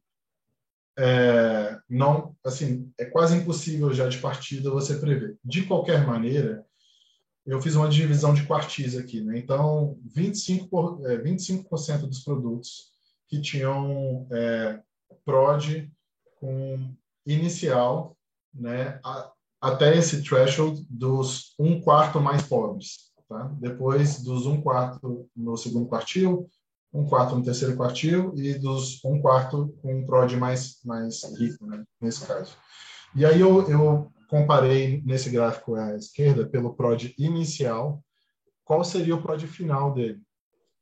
C: não, assim, é quase impossível já de partida você prever. De qualquer maneira, eu fiz uma divisão de quartis aqui, né? Então, 25% dos produtos que tinham PROD com inicial, né, até esse threshold dos 1/4 mais pobres, tá? Depois dos 1/4 no segundo quartil, 1/4 no terceiro quartil e dos 1/4 com um PROD mais rico, né, nesse caso. E aí eu comparei nesse gráfico à esquerda pelo PROD inicial, qual seria o PROD final dele,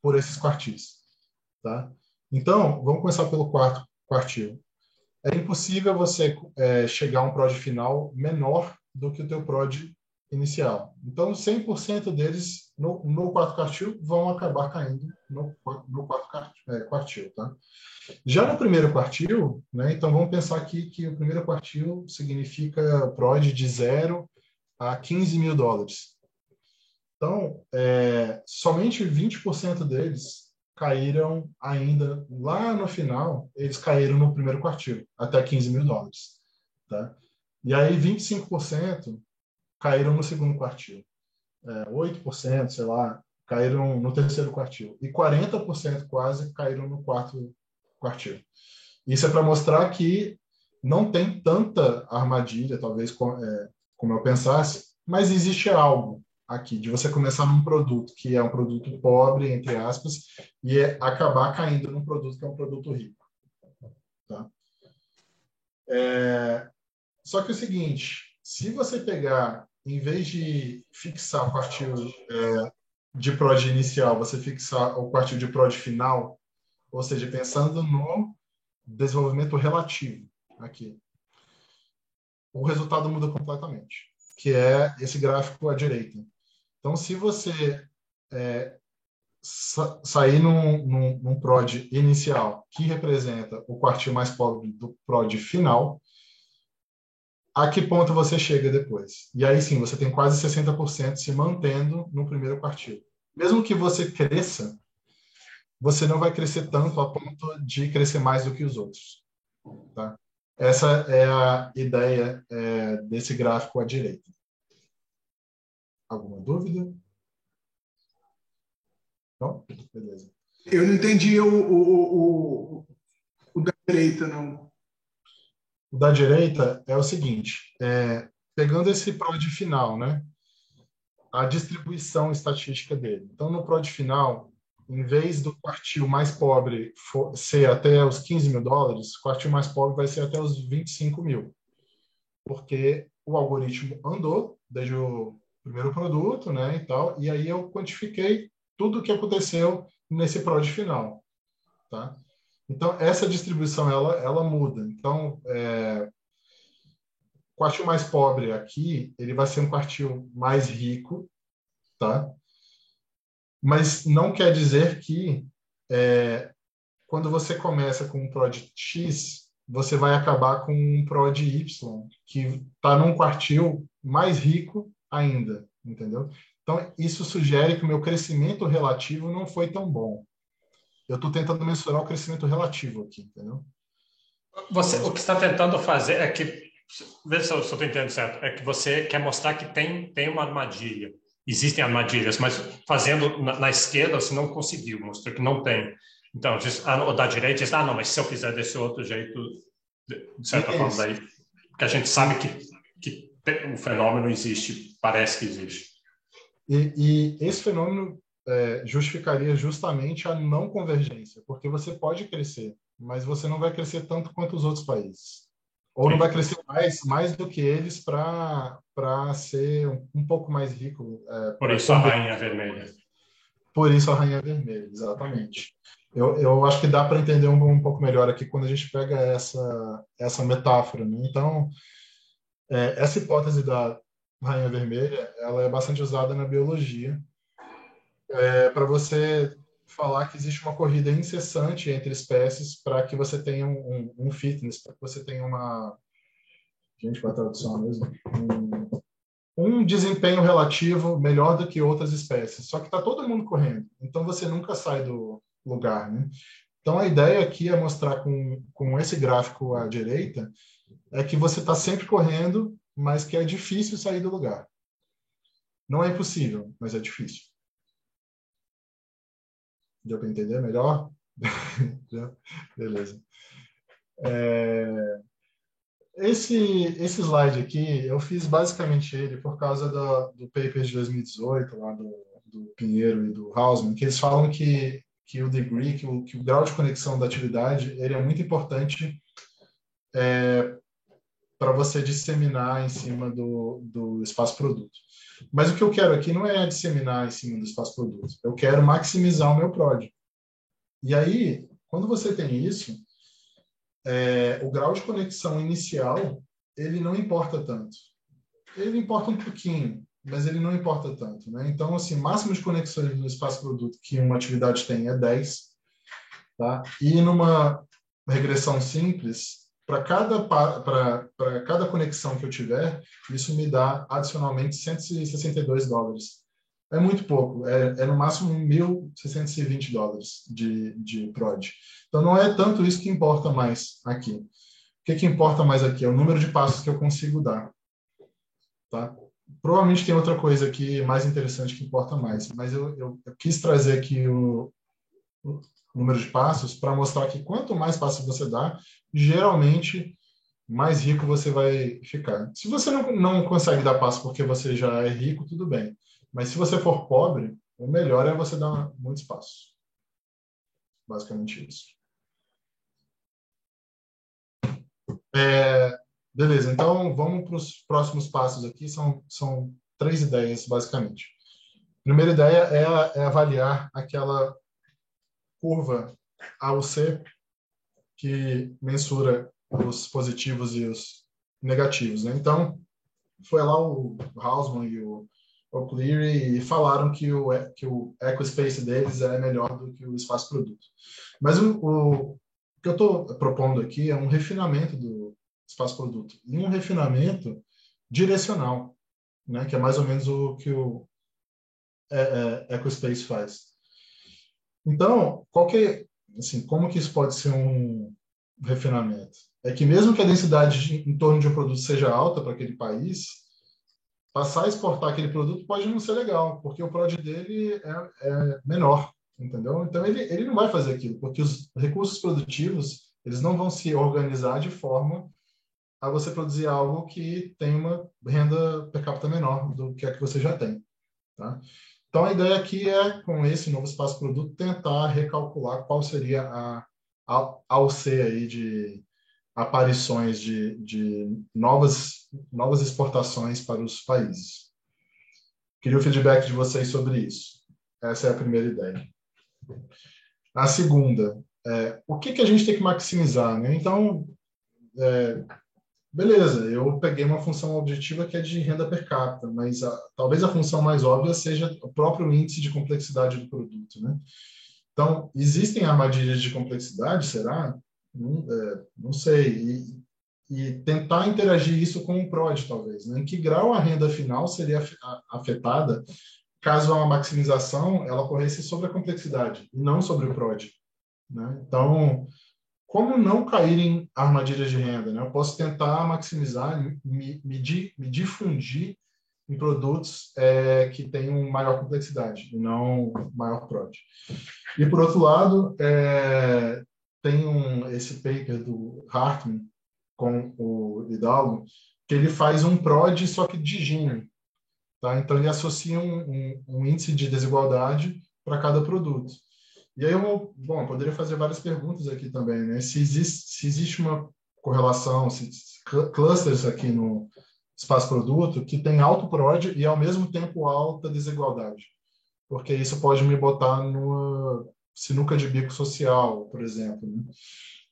C: por esses quartis. Tá? Então, vamos começar pelo quarto quartil. É impossível você chegar a um PROD final menor do que o teu PROD inicial. Então, 100% deles no quarto quartil vão acabar caindo no quarto quartil. Tá? Já no primeiro quartil, né, então vamos pensar aqui que o primeiro quartil significa PROD de 0 a 15 mil dólares. Então, somente 20% deles caíram ainda, lá no final, eles caíram no primeiro quartil, até 15 mil dólares. Tá? E aí 25% caíram no segundo quartil. 8%, sei lá, caíram no terceiro quartil. E 40% quase caíram no quarto quartil. Isso é para mostrar que não tem tanta armadilha, talvez, como eu pensasse, mas existe algo aqui, de você começar num produto que é um produto pobre, entre aspas, e acabar caindo num produto que é um produto rico. Tá? Só que é o seguinte, se você pegar, em vez de fixar o quartil de prod inicial, você fixar o quartil de prod final, ou seja, pensando no desenvolvimento relativo aqui, o resultado muda completamente, que é esse gráfico à direita. Então, se você sair num prod inicial, que representa o quartil mais pobre do prod final, a que ponto você chega depois? E aí sim, você tem quase 60% se mantendo no primeiro quartil. Mesmo que você cresça, você não vai crescer tanto a ponto de crescer mais do que os outros. Tá? Essa é a ideia desse gráfico à direita. Alguma dúvida? Não? Beleza.
E: Eu não entendi o da direita, não.
C: O da direita é o seguinte, pegando esse prod final, né? A distribuição estatística dele. Então, no prod final, em vez do quartil mais pobre ser até os 15 mil dólares, o quartil mais pobre vai ser até os 25 mil. Porque o algoritmo andou desde o primeiro produto, né, e tal, e aí eu quantifiquei tudo o que aconteceu nesse prod final. Tá? Então, essa distribuição, ela muda. Então, o quartil mais pobre aqui, ele vai ser um quartil mais rico, tá? Mas não quer dizer que quando você começa com um prod X, você vai acabar com um prod Y, que está num quartil mais rico ainda, entendeu? Então, isso sugere que o meu crescimento relativo não foi tão bom. Eu estou tentando mensurar o crescimento relativo aqui, entendeu?
A: O que você está tentando fazer é que, vê se eu estou entendendo certo, é que você quer mostrar que tem uma armadilha. Existem armadilhas, mas fazendo na esquerda você não conseguiu, mostrou que não tem. Então, o da direita diz, não, mas se eu fizer desse outro jeito, de certa forma, daí, porque a gente sabe que o fenômeno existe, parece que existe.
C: E esse fenômeno justificaria justamente a não convergência, porque você pode crescer, mas você não vai crescer tanto quanto os outros países. Ou não vai crescer mais do que eles para ser um pouco mais rico.
A: Por isso a rainha vermelha.
C: Por isso a rainha vermelha, exatamente. Eu acho que dá para entender um pouco melhor aqui quando a gente pega essa metáfora. Né? Então, essa hipótese da rainha vermelha, ela é bastante usada na biologia para você falar que existe uma corrida incessante entre espécies para que você tenha um fitness, para que você tenha uma... Gente, qual é a tradução mesmo? Um desempenho relativo melhor do que outras espécies. Só que está todo mundo correndo. Então, você nunca sai do lugar. Né? Então, a ideia aqui é mostrar com esse gráfico à direita é que você está sempre correndo, mas que é difícil sair do lugar. Não é impossível, mas é difícil. Deu para entender melhor? Beleza. Esse slide aqui, eu fiz basicamente ele por causa do paper de 2018, lá do Pinheiro e do Hausmann, que eles falam que o degree, que o grau de conexão da atividade, ele é muito importante para você disseminar em cima do espaço-produto. Mas o que eu quero aqui não é disseminar em cima do espaço-produto. Eu quero maximizar o meu prod. E aí, quando você tem isso, o grau de conexão inicial, ele não importa tanto. Ele importa um pouquinho, mas ele não importa tanto. Né? Então, assim, o máximo de conexões no espaço-produto que uma atividade tem é 10. Tá? E numa regressão simples, para cada conexão que eu tiver, isso me dá adicionalmente $162. É muito pouco, é no máximo $1.620 de prod. Então, não é tanto isso que importa mais aqui. O que importa mais aqui é o número de passos que eu consigo dar. Tá? provavelmente tem outra coisa aqui mais interessante que importa mais, mas eu quis trazer aqui o número de passos para mostrar que quanto mais passos você dá, geralmente mais rico você vai ficar. Se você não consegue dar passo porque você já é rico, tudo bem. Mas se você for pobre, o melhor é você dar muitos passos. Basicamente isso. Beleza, então vamos para os próximos passos aqui. São 3 ideias, basicamente. A primeira ideia é avaliar aquela curva AUC que mensura os positivos e os negativos, né? Então, foi lá o Hausmann e o O'Cleary e falaram que o EcoSpace deles é melhor do que o espaço-produto. Mas o que eu estou propondo aqui é um refinamento do espaço-produto e um refinamento direcional, né? Que é mais ou menos o que o EcoSpace faz. Então, como que isso pode ser um refinamento? É que mesmo que a densidade em torno de um produto seja alta para aquele país, passar a exportar aquele produto pode não ser legal, porque o PROD dele é menor, entendeu? Então, ele não vai fazer aquilo, porque os recursos produtivos eles não vão se organizar de forma a você produzir algo que tem uma renda per capita menor do que a que você já tem. Tá? Então, a ideia aqui é, com esse novo espaço-produto, tentar recalcular qual seria a AUC aí de aparições de novas exportações para os países. Queria o feedback de vocês sobre isso. Essa é a primeira ideia. A segunda, o que a gente tem que maximizar, né? Então, beleza, eu peguei uma função objetiva que é de renda per capita, mas talvez a função mais óbvia seja o próprio índice de complexidade do produto, né? Então, existem armadilhas de complexidade, será? Não sei. E tentar interagir isso com o PROD, talvez, né? Em que grau a renda final seria afetada caso a maximização ela ocorresse sobre a complexidade e não sobre o PROD, né? Então, como não cair em armadilhas de renda, né? Eu posso tentar maximizar, me difundir em produtos que tenham maior complexidade e não maior PROD. E, por outro lado, tem esse paper do Hartmann com o Hidalgo, que ele faz um PROD só que de gênero. Tá? Então, ele associa um índice de desigualdade para cada produto. E aí eu poderia fazer várias perguntas aqui também, né? Se existe uma correlação, clusters aqui no espaço-produto que tem alto PROD e, ao mesmo tempo, alta desigualdade. Porque isso pode me botar numa sinuca de bico social, por exemplo,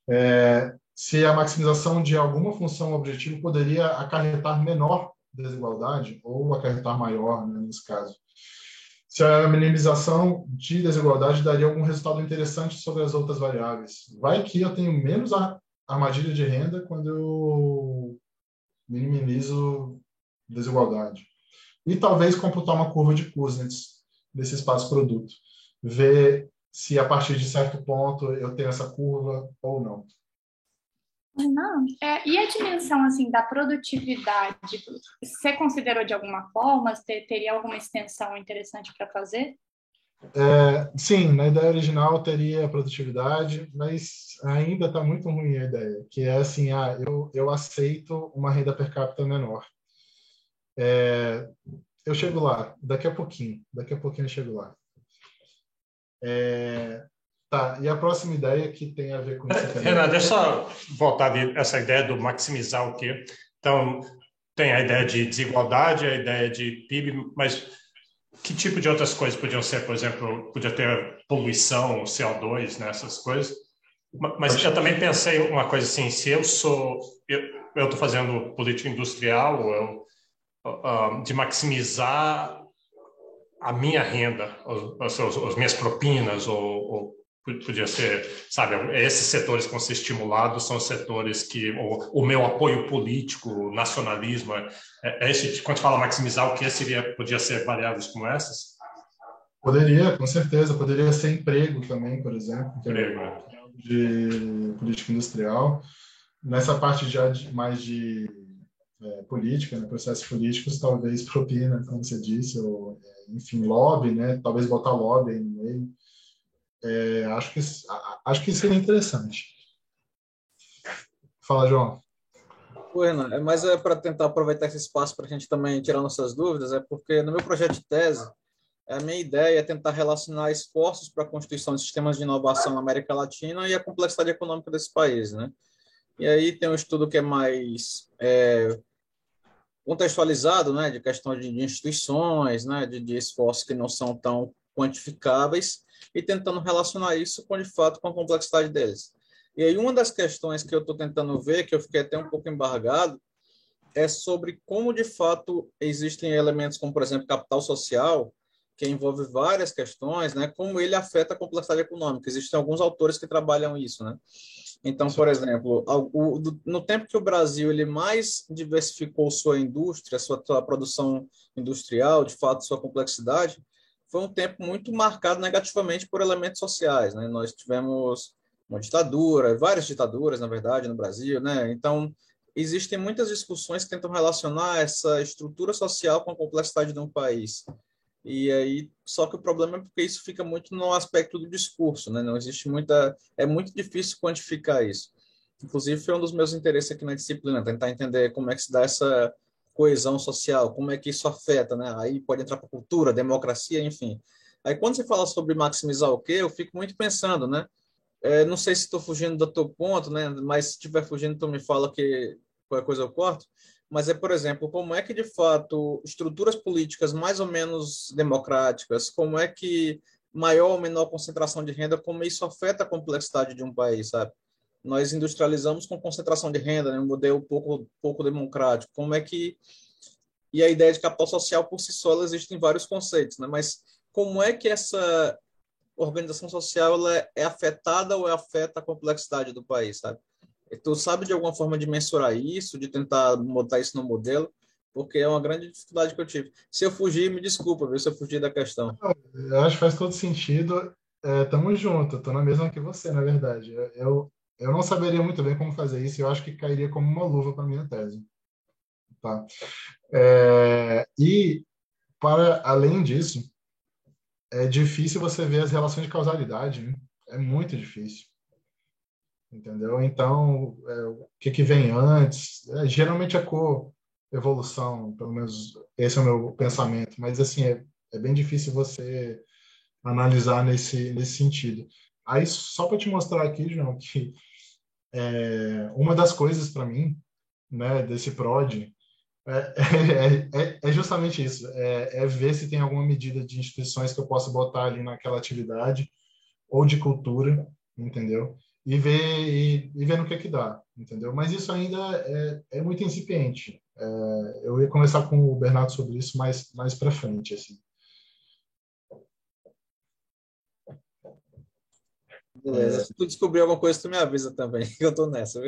C: né? Se a maximização de alguma função objetivo poderia acarretar menor desigualdade ou acarretar maior, né, nesse caso. Se a minimização de desigualdade daria algum resultado interessante sobre as outras variáveis. Vai que eu tenho menos armadilha de renda quando eu minimizo desigualdade. E talvez computar uma curva de Kuznets desse espaço-produto. Ver se a partir de certo ponto eu tenho essa curva ou não.
F: Não. E a dimensão assim, da produtividade, você considerou de alguma forma? Teria alguma extensão interessante para fazer?
C: Sim, na ideia original teria produtividade, mas ainda está muito ruim a ideia, que é assim, eu aceito uma renda per capita menor. Eu chego lá, daqui a pouquinho eu chego lá. Tá, e a próxima ideia que tem a ver com isso.
A: Renan, deixa eu voltar essa ideia do maximizar o quê? Então, tem a ideia de desigualdade, a ideia de PIB, mas que tipo de outras coisas podiam ser? Por exemplo, podia ter poluição, CO2, né, essas coisas. Mas eu também pensei uma coisa assim, se eu estou fazendo política industrial, de maximizar a minha renda, as minhas propinas, ou podia ser, sabe, esses setores que vão ser estimulados são os setores que, o meu apoio político, o nacionalismo, quando fala maximizar, o que podia ser variáveis como essas?
C: Poderia, com certeza, poderia ser emprego também, por exemplo, que
A: emprego,
C: de política industrial. Nessa parte já mais de política, né? Processos políticos, talvez propina, como você disse, ou, enfim, lobby, né? Talvez botar lobby aí no meio. Acho que seria interessante. Fala, João.
G: Renan, mas é para tentar aproveitar esse espaço para a gente também tirar nossas dúvidas, é porque no meu projeto de tese, a minha ideia é tentar relacionar esforços para a constituição de sistemas de inovação na América Latina e a complexidade econômica desse país, né? E aí tem um estudo que é mais contextualizado, né, de questão de instituições, né, de esforços que não são tão quantificáveis e tentando relacionar isso com, de fato, com a complexidade deles. E aí uma das questões que eu estou tentando ver, que eu fiquei até um pouco embargado, é sobre como, de fato, existem elementos como, por exemplo, capital social, que envolve várias questões, né, como ele afeta a complexidade econômica. Existem alguns autores que trabalham isso, né? Então, por exemplo, no tempo que o Brasil ele mais diversificou sua indústria, sua produção industrial, de fato, sua complexidade, foi um tempo muito marcado negativamente por elementos sociais, né? Nós tivemos uma ditadura, várias ditaduras, na verdade, no Brasil, né? Então, existem muitas discussões que tentam relacionar essa estrutura social com a complexidade de um país. E aí, só que o problema é porque isso fica muito no aspecto do discurso, né? Não existe muita, é muito difícil quantificar isso. Inclusive, foi um dos meus interesses aqui na disciplina, tentar entender como é que se dá essa coesão social, como é que isso afeta, né? Aí pode entrar para cultura, democracia, enfim. Aí quando você fala sobre maximizar o quê, eu fico muito pensando, né? Não sei se estou fugindo do teu ponto, né? Mas se estiver fugindo, tu me fala que qualquer coisa eu corto. Mas por exemplo, como é que, de fato, estruturas políticas mais ou menos democráticas, como é que maior ou menor concentração de renda, como isso afeta a complexidade de um país, sabe? Nós industrializamos com concentração de renda, né? Um modelo pouco democrático. Como é que... E a ideia de capital social, por si só, ela existe em vários conceitos, né? Mas como é que essa organização social ela é afetada ou afeta a complexidade do país, sabe? E tu sabe de alguma forma de mensurar isso, de tentar botar isso no modelo? Porque é uma grande dificuldade que eu tive. Se eu fugir, me desculpa, viu, se eu fugir da questão.
C: Eu acho que faz todo sentido. Tamo junto, tô na mesma que você, na verdade. Eu não saberia muito bem como fazer isso, eu acho que cairia como uma luva para minha tese. Tá? E, para além disso, é difícil você ver as relações de causalidade, né? É muito difícil. Entendeu? Então, o que vem antes? Geralmente é coevolução, pelo menos esse é o meu pensamento, mas assim, é bem difícil você analisar nesse sentido. Aí, só para te mostrar aqui, João, que uma das coisas para mim, né, desse PROD, é justamente isso, é ver se tem alguma medida de instituições que eu possa botar ali naquela atividade, ou de cultura, entendeu? E ver no que dá, entendeu? Mas isso ainda é muito incipiente. Eu ia conversar com o Bernardo sobre isso mais para frente, assim.
G: Beleza. Se tu descobrir alguma coisa, tu me avisa também, que eu tô nessa.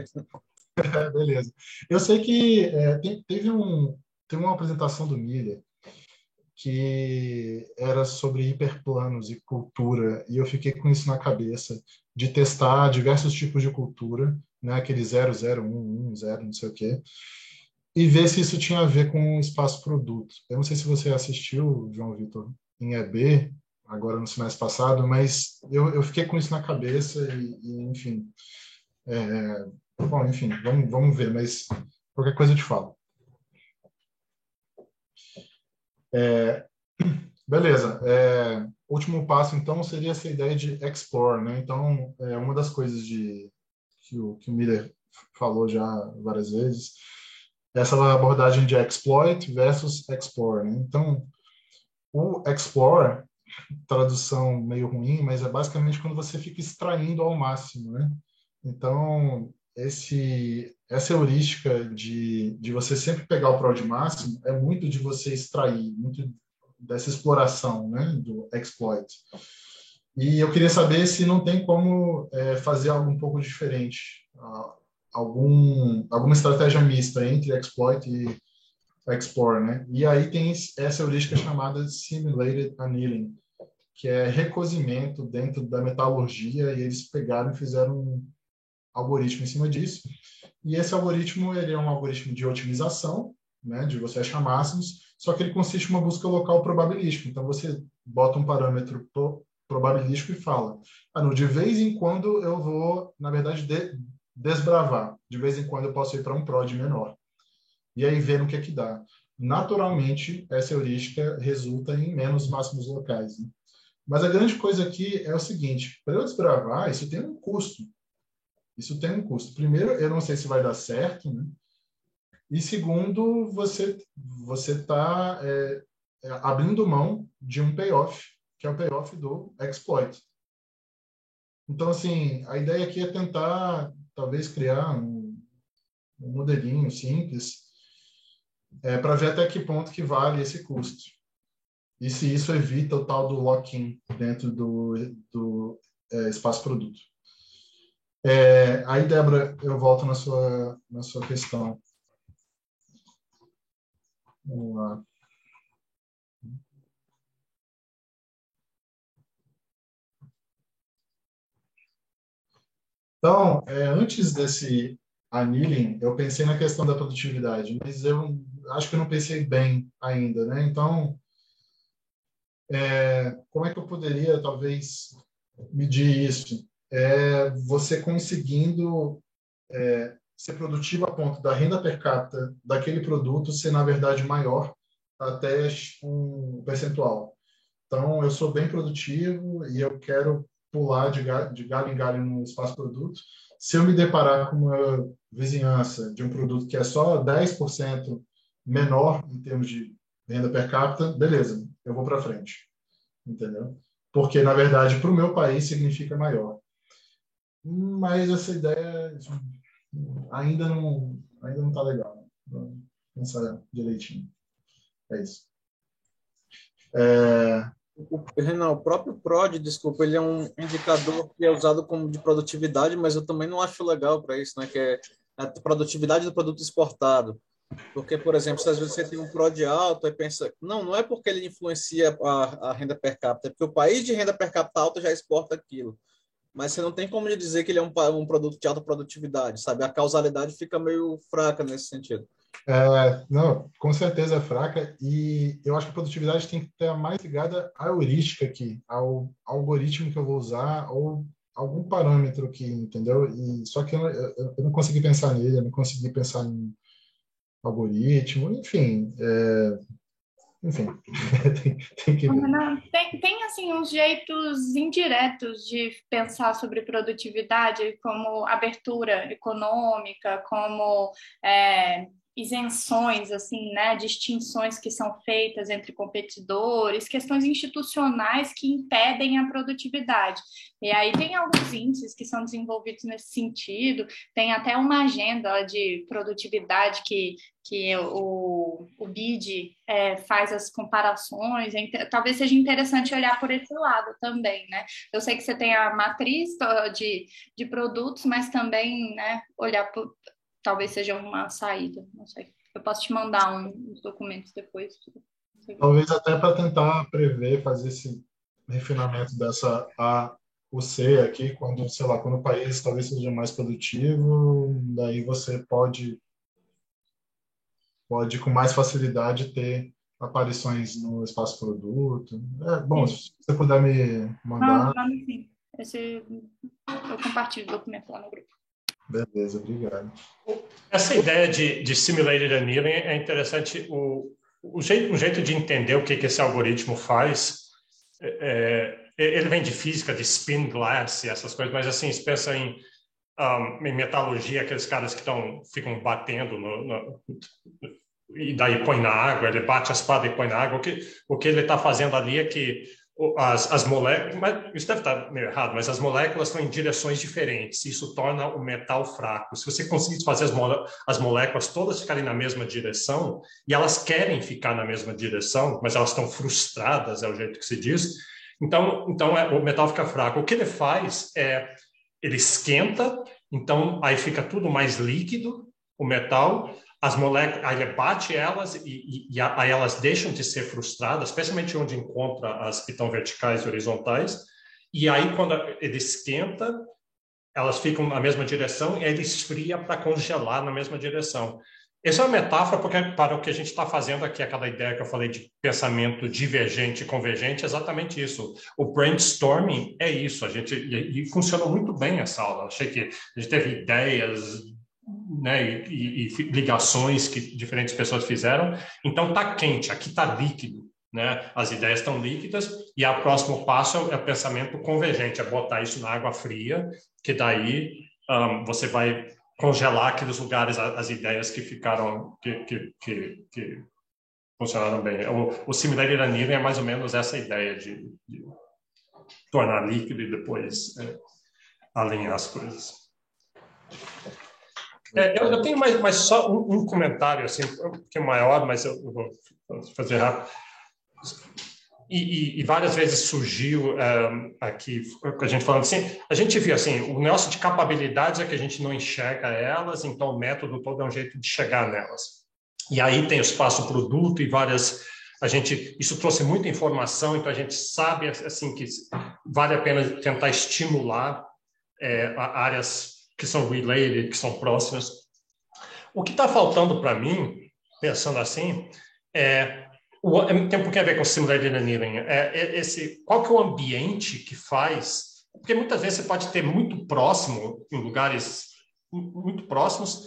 C: Beleza. Eu sei que teve uma apresentação do Miller que era sobre hiperplanos e cultura, e eu fiquei com isso na cabeça, de testar diversos tipos de cultura, né, aquele 0, 0, 1, 1, 0, não sei o quê, e ver se isso tinha a ver com o espaço-produto. Eu não sei se você assistiu, João Vitor, em EB, agora no semestre passado, mas eu fiquei com isso na cabeça enfim... bom, enfim, vamos ver, mas qualquer coisa eu te falo. Beleza. Último passo, então, seria essa ideia de explore, né? Então, uma das coisas que o Miller falou já várias vezes, essa abordagem de exploit versus explore, né? Então, o explore, tradução meio ruim, mas é basicamente quando você fica extraindo ao máximo, né? Então, essa heurística de você sempre pegar o prod máximo é muito de você extrair, muito dessa exploração, né, do exploit. E eu queria saber se não tem como fazer algo um pouco diferente, alguma estratégia mista entre exploit e explore, né? E aí tem essa heurística chamada simulated annealing, que é recozimento dentro da metalurgia, e eles pegaram e fizeram algoritmo em cima disso. E esse algoritmo ele é um algoritmo de otimização, né, de você achar máximos, só que ele consiste em uma busca local probabilística. Então, você bota um parâmetro probabilístico e fala, de vez em quando eu vou, na verdade, desbravar. De vez em quando eu posso ir para um prod menor. E aí ver no que é que dá. Naturalmente, essa heurística resulta em menos máximos locais, né? Mas a grande coisa aqui é o seguinte, para eu desbravar, isso tem um custo. Isso tem um custo. Primeiro, eu não sei se vai dar certo, né? E segundo, você está abrindo mão de um payoff, que é o payoff do exploit. Então, assim, a ideia aqui é tentar, talvez, criar um modelinho simples para ver até que ponto que vale esse custo. E se isso evita o tal do lock-in dentro do espaço produto. Aí, Débora, eu volto na sua questão. Vamos lá. Então, antes desse annealing, eu pensei na questão da produtividade, mas eu acho que eu não pensei bem ainda, né? Então, como é que eu poderia, talvez, medir isso? Você conseguindo ser produtivo a ponto da renda per capita daquele produto ser, na verdade, maior até um percentual. Então, eu sou bem produtivo e eu quero pular de galho em galho no espaço produto. Se eu me deparar com uma vizinhança de um produto que é só 10% menor em termos de renda per capita, beleza, eu vou para frente. Entendeu? Porque, na verdade, para o meu país significa maior. Mas essa ideia ainda não está legal. Vou pensar direitinho. É isso.
G: Renan, o próprio PROD, desculpa, ele é um indicador que é usado como de produtividade, mas eu também não acho legal para isso, né? Que é a produtividade do produto exportado. Porque, por exemplo, se às vezes você tem um PROD alto, aí pensa, não é porque ele influencia a renda per capita, é porque o país de renda per capita alta já exporta aquilo. Mas você não tem como dizer que ele é um produto de alta produtividade, sabe? A causalidade fica meio fraca nesse sentido.
C: Não, com certeza é fraca, e eu acho que a produtividade tem que estar mais ligada à heurística aqui, ao algoritmo que eu vou usar, ou algum parâmetro aqui, entendeu? Só que eu não consegui pensar nele, eu não consegui pensar em algoritmo, enfim, tem que ver.
F: Não, tem assim uns jeitos indiretos de pensar sobre produtividade, como abertura econômica, como isenções, assim, né, distinções que são feitas entre competidores, questões institucionais que impedem a produtividade. E aí tem alguns índices que são desenvolvidos nesse sentido, tem até uma agenda de produtividade que o BID faz as comparações, talvez seja interessante olhar por esse lado também, né? Eu sei que você tem a matriz de produtos, mas também, né, olhar por talvez seja uma saída, não sei. Eu posso te mandar uns documentos depois.
C: Talvez até para tentar prever, fazer esse refinamento dessa A, o C aqui, quando o país talvez seja mais produtivo, daí você pode com mais facilidade ter aparições no espaço produto. Bom, sim. Se você puder me mandar...
F: Não, sim. Eu compartilho o documento lá no grupo.
C: Beleza, obrigado.
A: Essa ideia de simulated annealing é interessante. Um jeito de entender o que esse algoritmo faz, ele vem de física, de spin glass e essas coisas, mas assim, se pensa em metalurgia, aqueles caras que ficam batendo e daí põe na água, ele bate a espada e põe na água. O que ele está fazendo ali é que as moléculas, mas isso deve estar meio errado, mas as moléculas estão em direções diferentes, isso torna o metal fraco. Se você conseguir fazer as moléculas todas ficarem na mesma direção, e elas querem ficar na mesma direção, mas elas estão frustradas, é o jeito que se diz, então o metal fica fraco. O que ele faz ele esquenta, então aí fica tudo mais líquido, o metal, as moléculas, aí ele bate elas e aí elas deixam de ser frustradas, especialmente onde encontra as que estão verticais e horizontais, e aí quando ele esquenta, elas ficam na mesma direção e ele esfria para congelar na mesma direção. Essa é uma metáfora para o que a gente está fazendo aqui, aquela ideia que eu falei de pensamento divergente e convergente, é exatamente isso. O brainstorming é isso, e funcionou muito bem essa aula. Achei que a gente teve ideias, né, e ligações que diferentes pessoas fizeram. Então está quente, aqui está líquido, né? As ideias estão líquidas e o próximo passo é o pensamento convergente, é botar isso na água fria, que daí você vai congelar aqueles lugares, as ideias que ficaram, que funcionaram bem. O similarity annealing é mais ou menos essa ideia de tornar líquido e depois alinhar as coisas. Eu tenho mais só um comentário, assim, um pouquinho maior, mas eu vou fazer rápido. E várias vezes surgiu aqui, a gente falando assim, a gente viu assim, o negócio de capabilidades é que a gente não enxerga elas, então o método todo é um jeito de chegar nelas. E aí tem o espaço produto e várias... Isso trouxe muita informação, então a gente sabe assim, que vale a pena tentar estimular áreas que são related, que são próximas. O que está faltando para mim, pensando assim, tem um pouquinho a ver com o similarity annealing. Qual que é o ambiente que faz? Porque muitas vezes você pode ter muito próximo, em lugares muito próximos,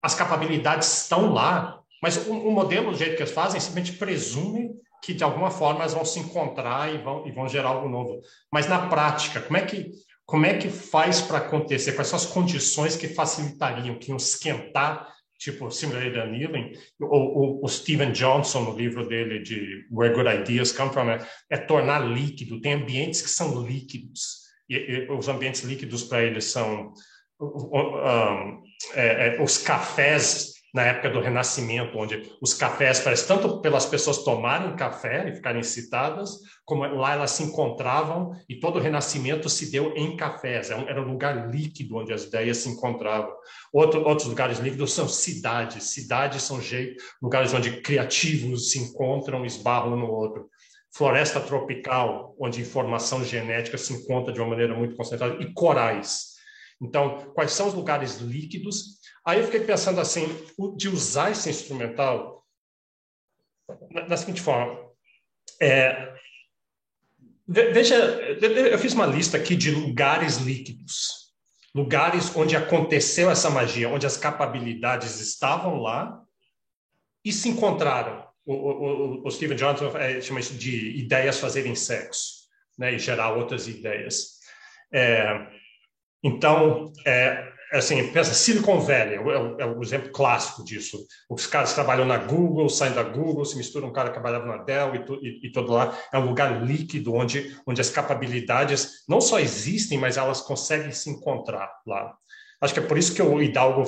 A: as capacidades estão lá, mas o modelo, do jeito que eles fazem, simplesmente presume que, de alguma forma, elas vão se encontrar e vão gerar algo novo. Mas, na prática, como é que faz para acontecer? Quais são as condições que facilitariam, que iam esquentar, tipo similarity annealing? O Steven Johnson, no livro dele de Where Good Ideas Come From, é tornar líquido. Tem ambientes que são líquidos. E os ambientes líquidos para eles são os cafés na época do Renascimento, onde os cafés, parece tanto pelas pessoas tomarem café e ficarem excitadas, como lá elas se encontravam, e todo o Renascimento se deu em cafés. Era um lugar líquido onde as ideias se encontravam. Outros lugares líquidos são cidades. Cidades são lugares onde criativos se encontram e esbarram um no outro. Floresta tropical, onde informação genética se encontra de uma maneira muito concentrada, e corais. Então, quais são os lugares líquidos? Aí eu fiquei pensando assim, de usar esse instrumental da seguinte forma. Veja, eu fiz uma lista aqui de lugares líquidos. Lugares onde aconteceu essa magia, onde as capacidades estavam lá e se encontraram. O Steven Johnson chama isso de ideias fazerem sexo, né, e gerar outras ideias. Então, assim, pensa, Silicon Valley é o exemplo clássico disso. Os caras trabalham na Google, saem da Google, se misturam um cara que trabalhava na Dell e todo lá. É um lugar líquido onde as capacidades não só existem, mas elas conseguem se encontrar lá. Acho que é por isso que o Hidalgo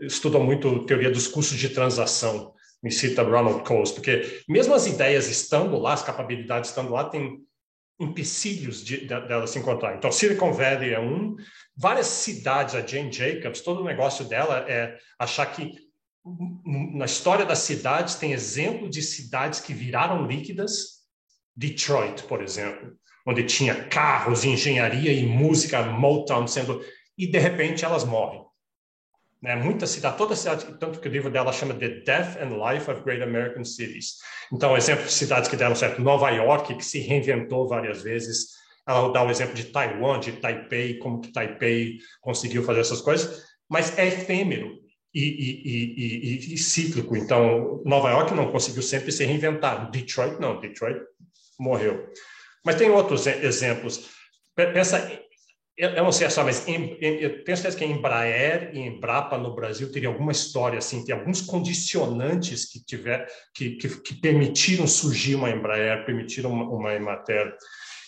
A: estuda muito teoria dos custos de transação, me cita Ronald Coase, porque mesmo as ideias estando lá, as capacidades estando lá, tem empecilhos dela se encontrar. Então, Silicon Valley é um. Várias cidades, a Jane Jacobs, todo o negócio dela é achar que na história das cidades tem exemplo de cidades que viraram líquidas. Detroit, por exemplo, onde tinha carros, engenharia e música, Motown sendo... E, de repente, elas morrem. Né? Muita cidade, toda cidade, tanto que o livro dela chama The Death and Life of Great American Cities. Então, exemplo de cidades que deram certo. Nova York, que se reinventou várias vezes. Ela dá o exemplo de Taiwan, de Taipei, como que Taipei conseguiu fazer essas coisas. Mas é efêmero e cíclico. Então, Nova York não conseguiu sempre se reinventar. Detroit, não. Detroit morreu. Mas tem outros exemplos. Pensa... Eu não sei só, mas eu tenho certeza que a Embraer e a Embrapa no Brasil teria alguma história assim, tem alguns condicionantes que permitiram surgir uma Embraer, permitiram uma Emater.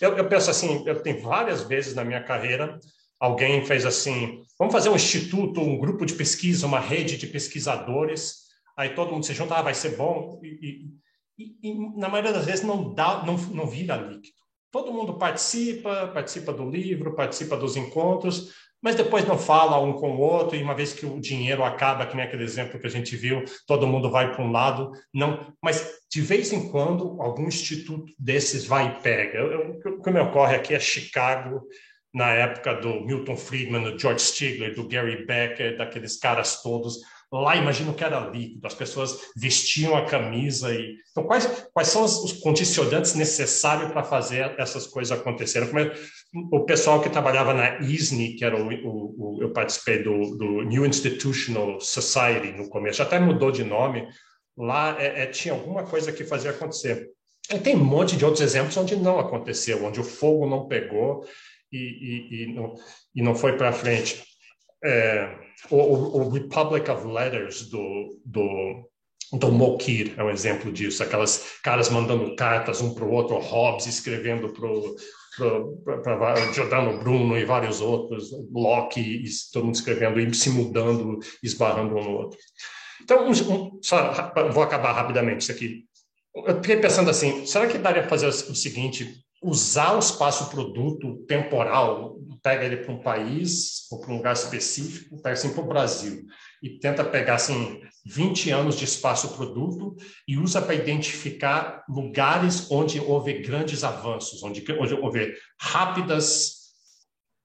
A: Eu penso assim, eu tenho várias vezes na minha carreira, alguém fez assim, vamos fazer um instituto, um grupo de pesquisa, uma rede de pesquisadores, aí todo mundo se junta, vai ser bom, e na maioria das vezes não vira líquido. Todo mundo participa do livro, participa dos encontros, mas depois não fala um com o outro, e uma vez que o dinheiro acaba, que nem aquele exemplo que a gente viu, todo mundo vai para um lado. Não, mas, de vez em quando, algum instituto desses vai e pega. O que me ocorre aqui é Chicago, na época do Milton Friedman, do George Stigler, do Gary Becker, daqueles caras todos. Lá, imagino que era líquido, as pessoas vestiam a camisa. Então, quais são os condicionantes necessários para fazer essas coisas acontecerem? O pessoal que trabalhava na ISNI, que era eu participei do New Institutional Society no começo, até mudou de nome, lá tinha alguma coisa que fazia acontecer. E tem um monte de outros exemplos onde não aconteceu, onde o fogo não pegou e não foi para frente. O Republic of Letters do Mokir é um exemplo disso. Aquelas caras mandando cartas um para o outro, Hobbes escrevendo para Giordano Bruno e vários outros, Locke, e todo mundo escrevendo e se mudando, esbarrando um no outro. Então, vou acabar rapidamente isso aqui. Eu fiquei pensando assim, será que daria para fazer o seguinte, usar o espaço-produto temporal, pega ele para um país ou para um lugar específico, pega assim para o Brasil, e tenta pegar assim 20 anos de espaço-produto e usa para identificar lugares onde houve grandes avanços, onde houve rápidas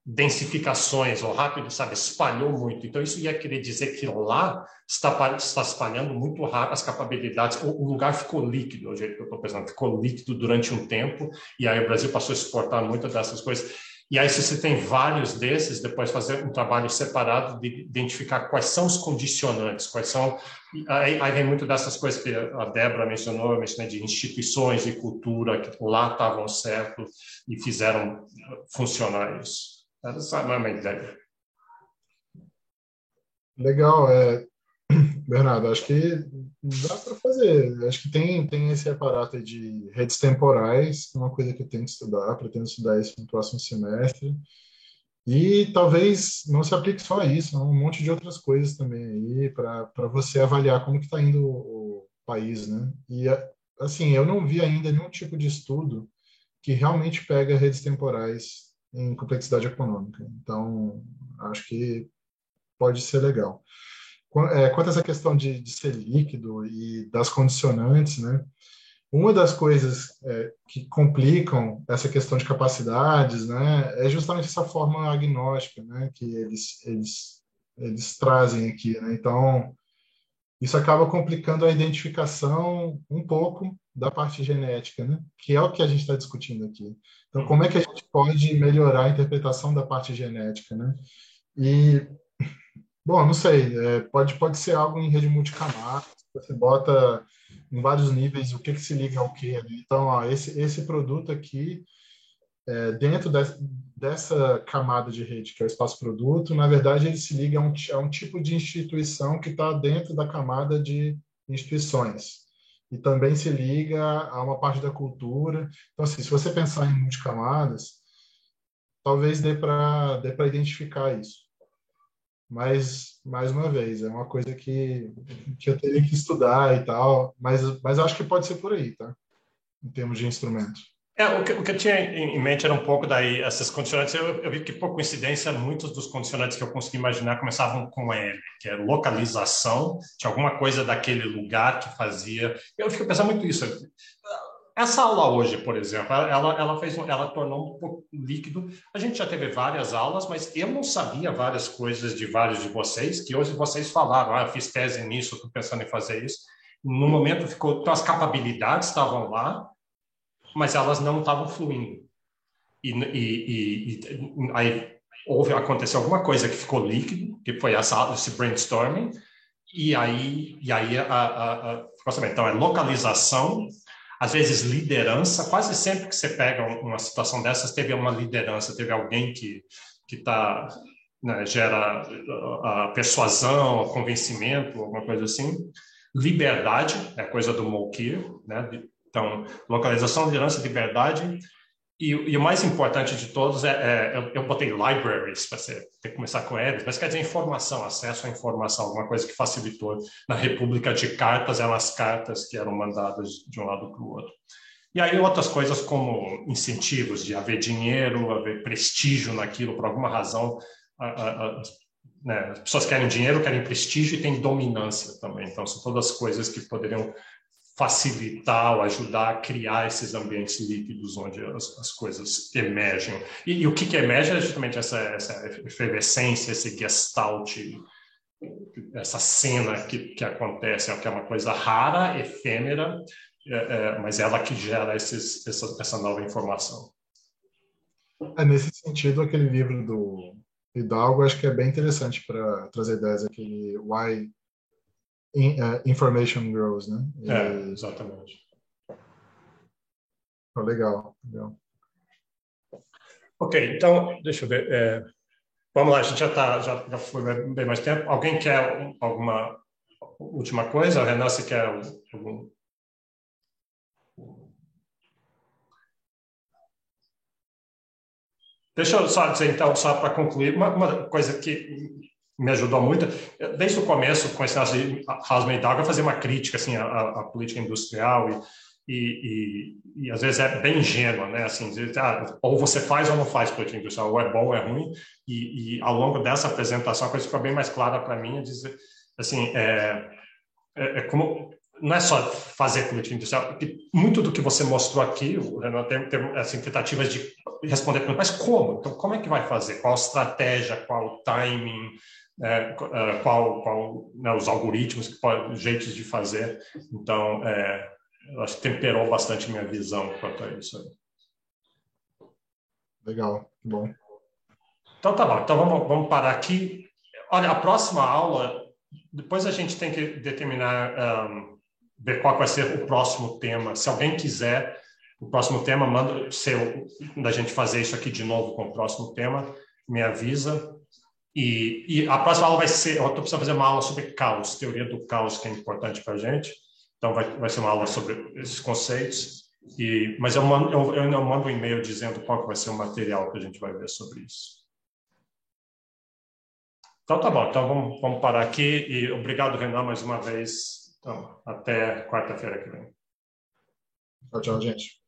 A: densificações, ou rápido, espalhou muito. Então, isso ia querer dizer que lá está espalhando muito rápido as capacidades. O lugar ficou líquido, o jeito que eu estou pensando, ficou líquido durante um tempo, e aí o Brasil passou a exportar muitas dessas coisas. E aí, se você tem vários desses, depois fazer um trabalho separado de identificar quais são os condicionantes, quais são... Aí vem muito dessas coisas que a Débora mencionou, eu mencionei de instituições e cultura, que lá estavam certo e fizeram funcionar isso. Essa é uma ideia.
C: Legal, Bernardo, acho que dá para fazer. Acho que tem esse aparato de redes temporais, que é uma coisa que eu tenho que estudar, pretendo estudar isso no próximo semestre. E talvez não se aplique só a isso, um monte de outras coisas também aí, para você avaliar como que está indo o país, né? E, assim, eu não vi ainda nenhum tipo de estudo que realmente pega redes temporais em complexidade econômica. Então, acho que pode ser legal. Quanto a essa questão de ser líquido e das condicionantes, né? Uma das coisas que complicam essa questão de capacidades, né, é justamente essa forma agnóstica, né, que eles trazem aqui, né? Então, isso acaba complicando a identificação um pouco da parte genética, né, que é o que a gente está discutindo aqui. Então, como é que a gente pode melhorar a interpretação da parte genética, né? E bom, não sei, pode ser algo em rede multicamadas, você bota em vários níveis o que se liga ao que, né? Então, ó, esse produto aqui, dentro dessa camada de rede, que é o espaço-produto, na verdade, ele se liga a um tipo de instituição que está dentro da camada de instituições. E também se liga a uma parte da cultura. Então, assim, se você pensar em multicamadas, talvez dê para identificar isso. Mas, mais uma vez, é uma coisa que eu teria que estudar e tal, mas acho que pode ser por aí, tá? Em termos de instrumento.
A: O que eu tinha em mente era um pouco daí, essas condicionantes, eu vi que, por coincidência, muitos dos condicionantes que eu consegui imaginar começavam com L, que é localização, tinha alguma coisa daquele lugar que fazia... Eu fico pensando muito isso. Essa aula hoje, por exemplo, ela tornou um pouco líquido. A gente já teve várias aulas, mas eu não sabia várias coisas de vários de vocês, que hoje vocês falaram, eu fiz tese nisso, estou pensando em fazer isso. No momento então as capacidades estavam lá, mas elas não estavam fluindo. Aí aconteceu alguma coisa que ficou líquido, que foi esse brainstorming, e aí então é localização, às vezes liderança, quase sempre que você pega uma situação dessas, teve uma liderança, teve alguém que gera a persuasão, o convencimento, alguma coisa assim. Liberdade, é coisa do Mokir, né? Então, localização, liderança, liberdade. E o mais importante de todos eu botei libraries, para você ter que começar com eles, mas quer dizer informação, acesso à informação, alguma coisa que facilitou. Na República de Cartas, eram as cartas que eram mandadas de um lado para o outro. E aí outras coisas como incentivos de haver dinheiro, haver prestígio naquilo, por alguma razão. As pessoas querem dinheiro, querem prestígio e tem dominância também. Então, são todas coisas que poderiam facilitar ou ajudar a criar esses ambientes líquidos onde as coisas emergem. E o que emerge é justamente essa efervescência, esse gestalt, essa cena que acontece, que é uma coisa rara, efêmera, mas ela que gera essa nova informação.
C: Nesse sentido, aquele livro do Hidalgo, acho que é bem interessante para trazer ideias, aquele Why Information Grows, né?
A: Exatamente.
C: Legal.
A: Ok, então, deixa eu ver. Vamos lá, a gente já foi bem mais tempo. Alguém quer alguma última coisa? Renan, você quer algum... Deixa eu só dizer, então, só para concluir, uma coisa que me ajudou muito, desde o começo, com esse negócio de Hausmann e Hidalgo, eu fazia uma crítica assim, à política industrial e às vezes é bem ingênua, né? Assim, ou você faz ou não faz política industrial, ou é bom ou é ruim, e ao longo dessa apresentação a coisa ficou bem mais clara para mim, dizer, assim, como não é só fazer política industrial, porque muito do que você mostrou aqui, o Renan tem assim, tentativas de responder, mas como? Então, como é que vai fazer? Qual a estratégia? Qual o timing? Qual né, os algoritmos, jeitos de fazer? Então, eu acho que temperou bastante minha visão quanto a isso.
C: Legal, bom.
A: Então, tá bom. Então, vamos parar aqui. Olha, a próxima aula, depois a gente tem que determinar... ver qual vai ser o próximo tema. Se alguém quiser o próximo tema, manda da gente fazer isso aqui de novo com o próximo tema, me avisa. E a próxima aula vai ser, eu estou precisando fazer uma aula sobre caos, teoria do caos, que é importante para a gente. Então vai ser uma aula sobre esses conceitos. Mas eu ainda mando um e-mail dizendo qual que vai ser o material que a gente vai ver sobre isso. Então tá bom, então vamos parar aqui e obrigado, Renan, mais uma vez. Então, até quarta-feira que vem.
C: Tchau, gente.